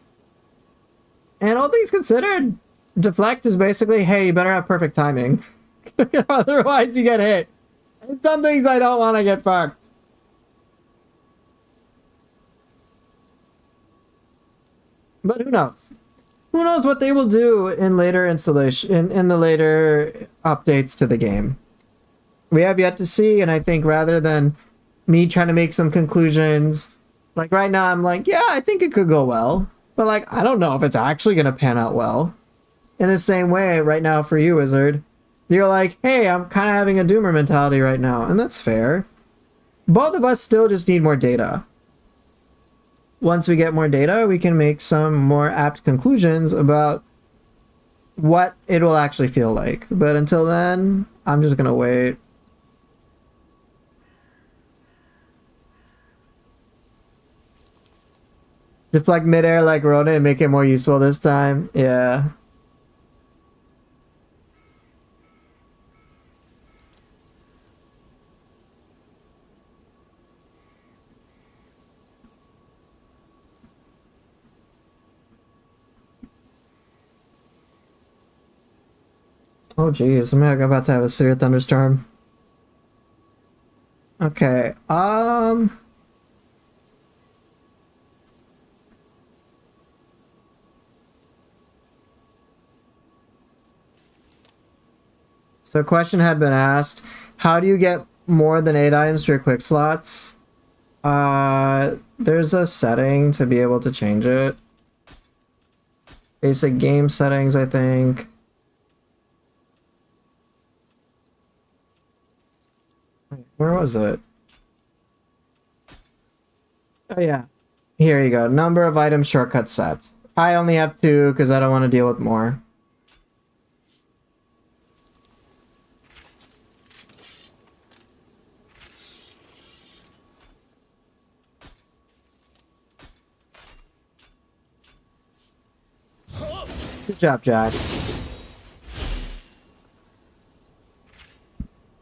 And all things considered, deflect is basically, hey, you better have perfect timing. Otherwise you get hit. And some things I don't want to get fucked. But who knows? Who knows what they will do in later installation, in the later updates to the game. We have yet to see, and I think rather than me trying to make some conclusions, like right now I'm like, yeah, I think it could go well. But like, I don't know if it's actually going to pan out well. In the same way, right now for you, Wizard, you're like, hey, I'm kind of having a doomer mentality right now, and that's fair. Both of us still just need more data. Once we get more data, we can make some more apt conclusions about what it will actually feel like. But until then, I'm just gonna wait. Deflect midair like Rona and make it more useful this time. Yeah. Oh geez, I'm about to have a severe thunderstorm. Okay, so a question had been asked, how do you get more than 8 items for your quick slots? There's a setting to be able to change it. Basic game settings, I think. Where was it? Oh yeah. Here you go. Number of item shortcut sets. I only have 2 because I don't want to deal with more. Good job, Jack.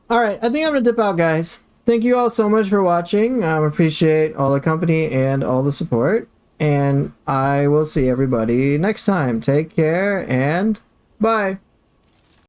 Alright, I think I'm gonna dip out, guys. Thank you all so much for watching. Appreciate all the company and all the support. And I will see everybody next time. Take care and bye.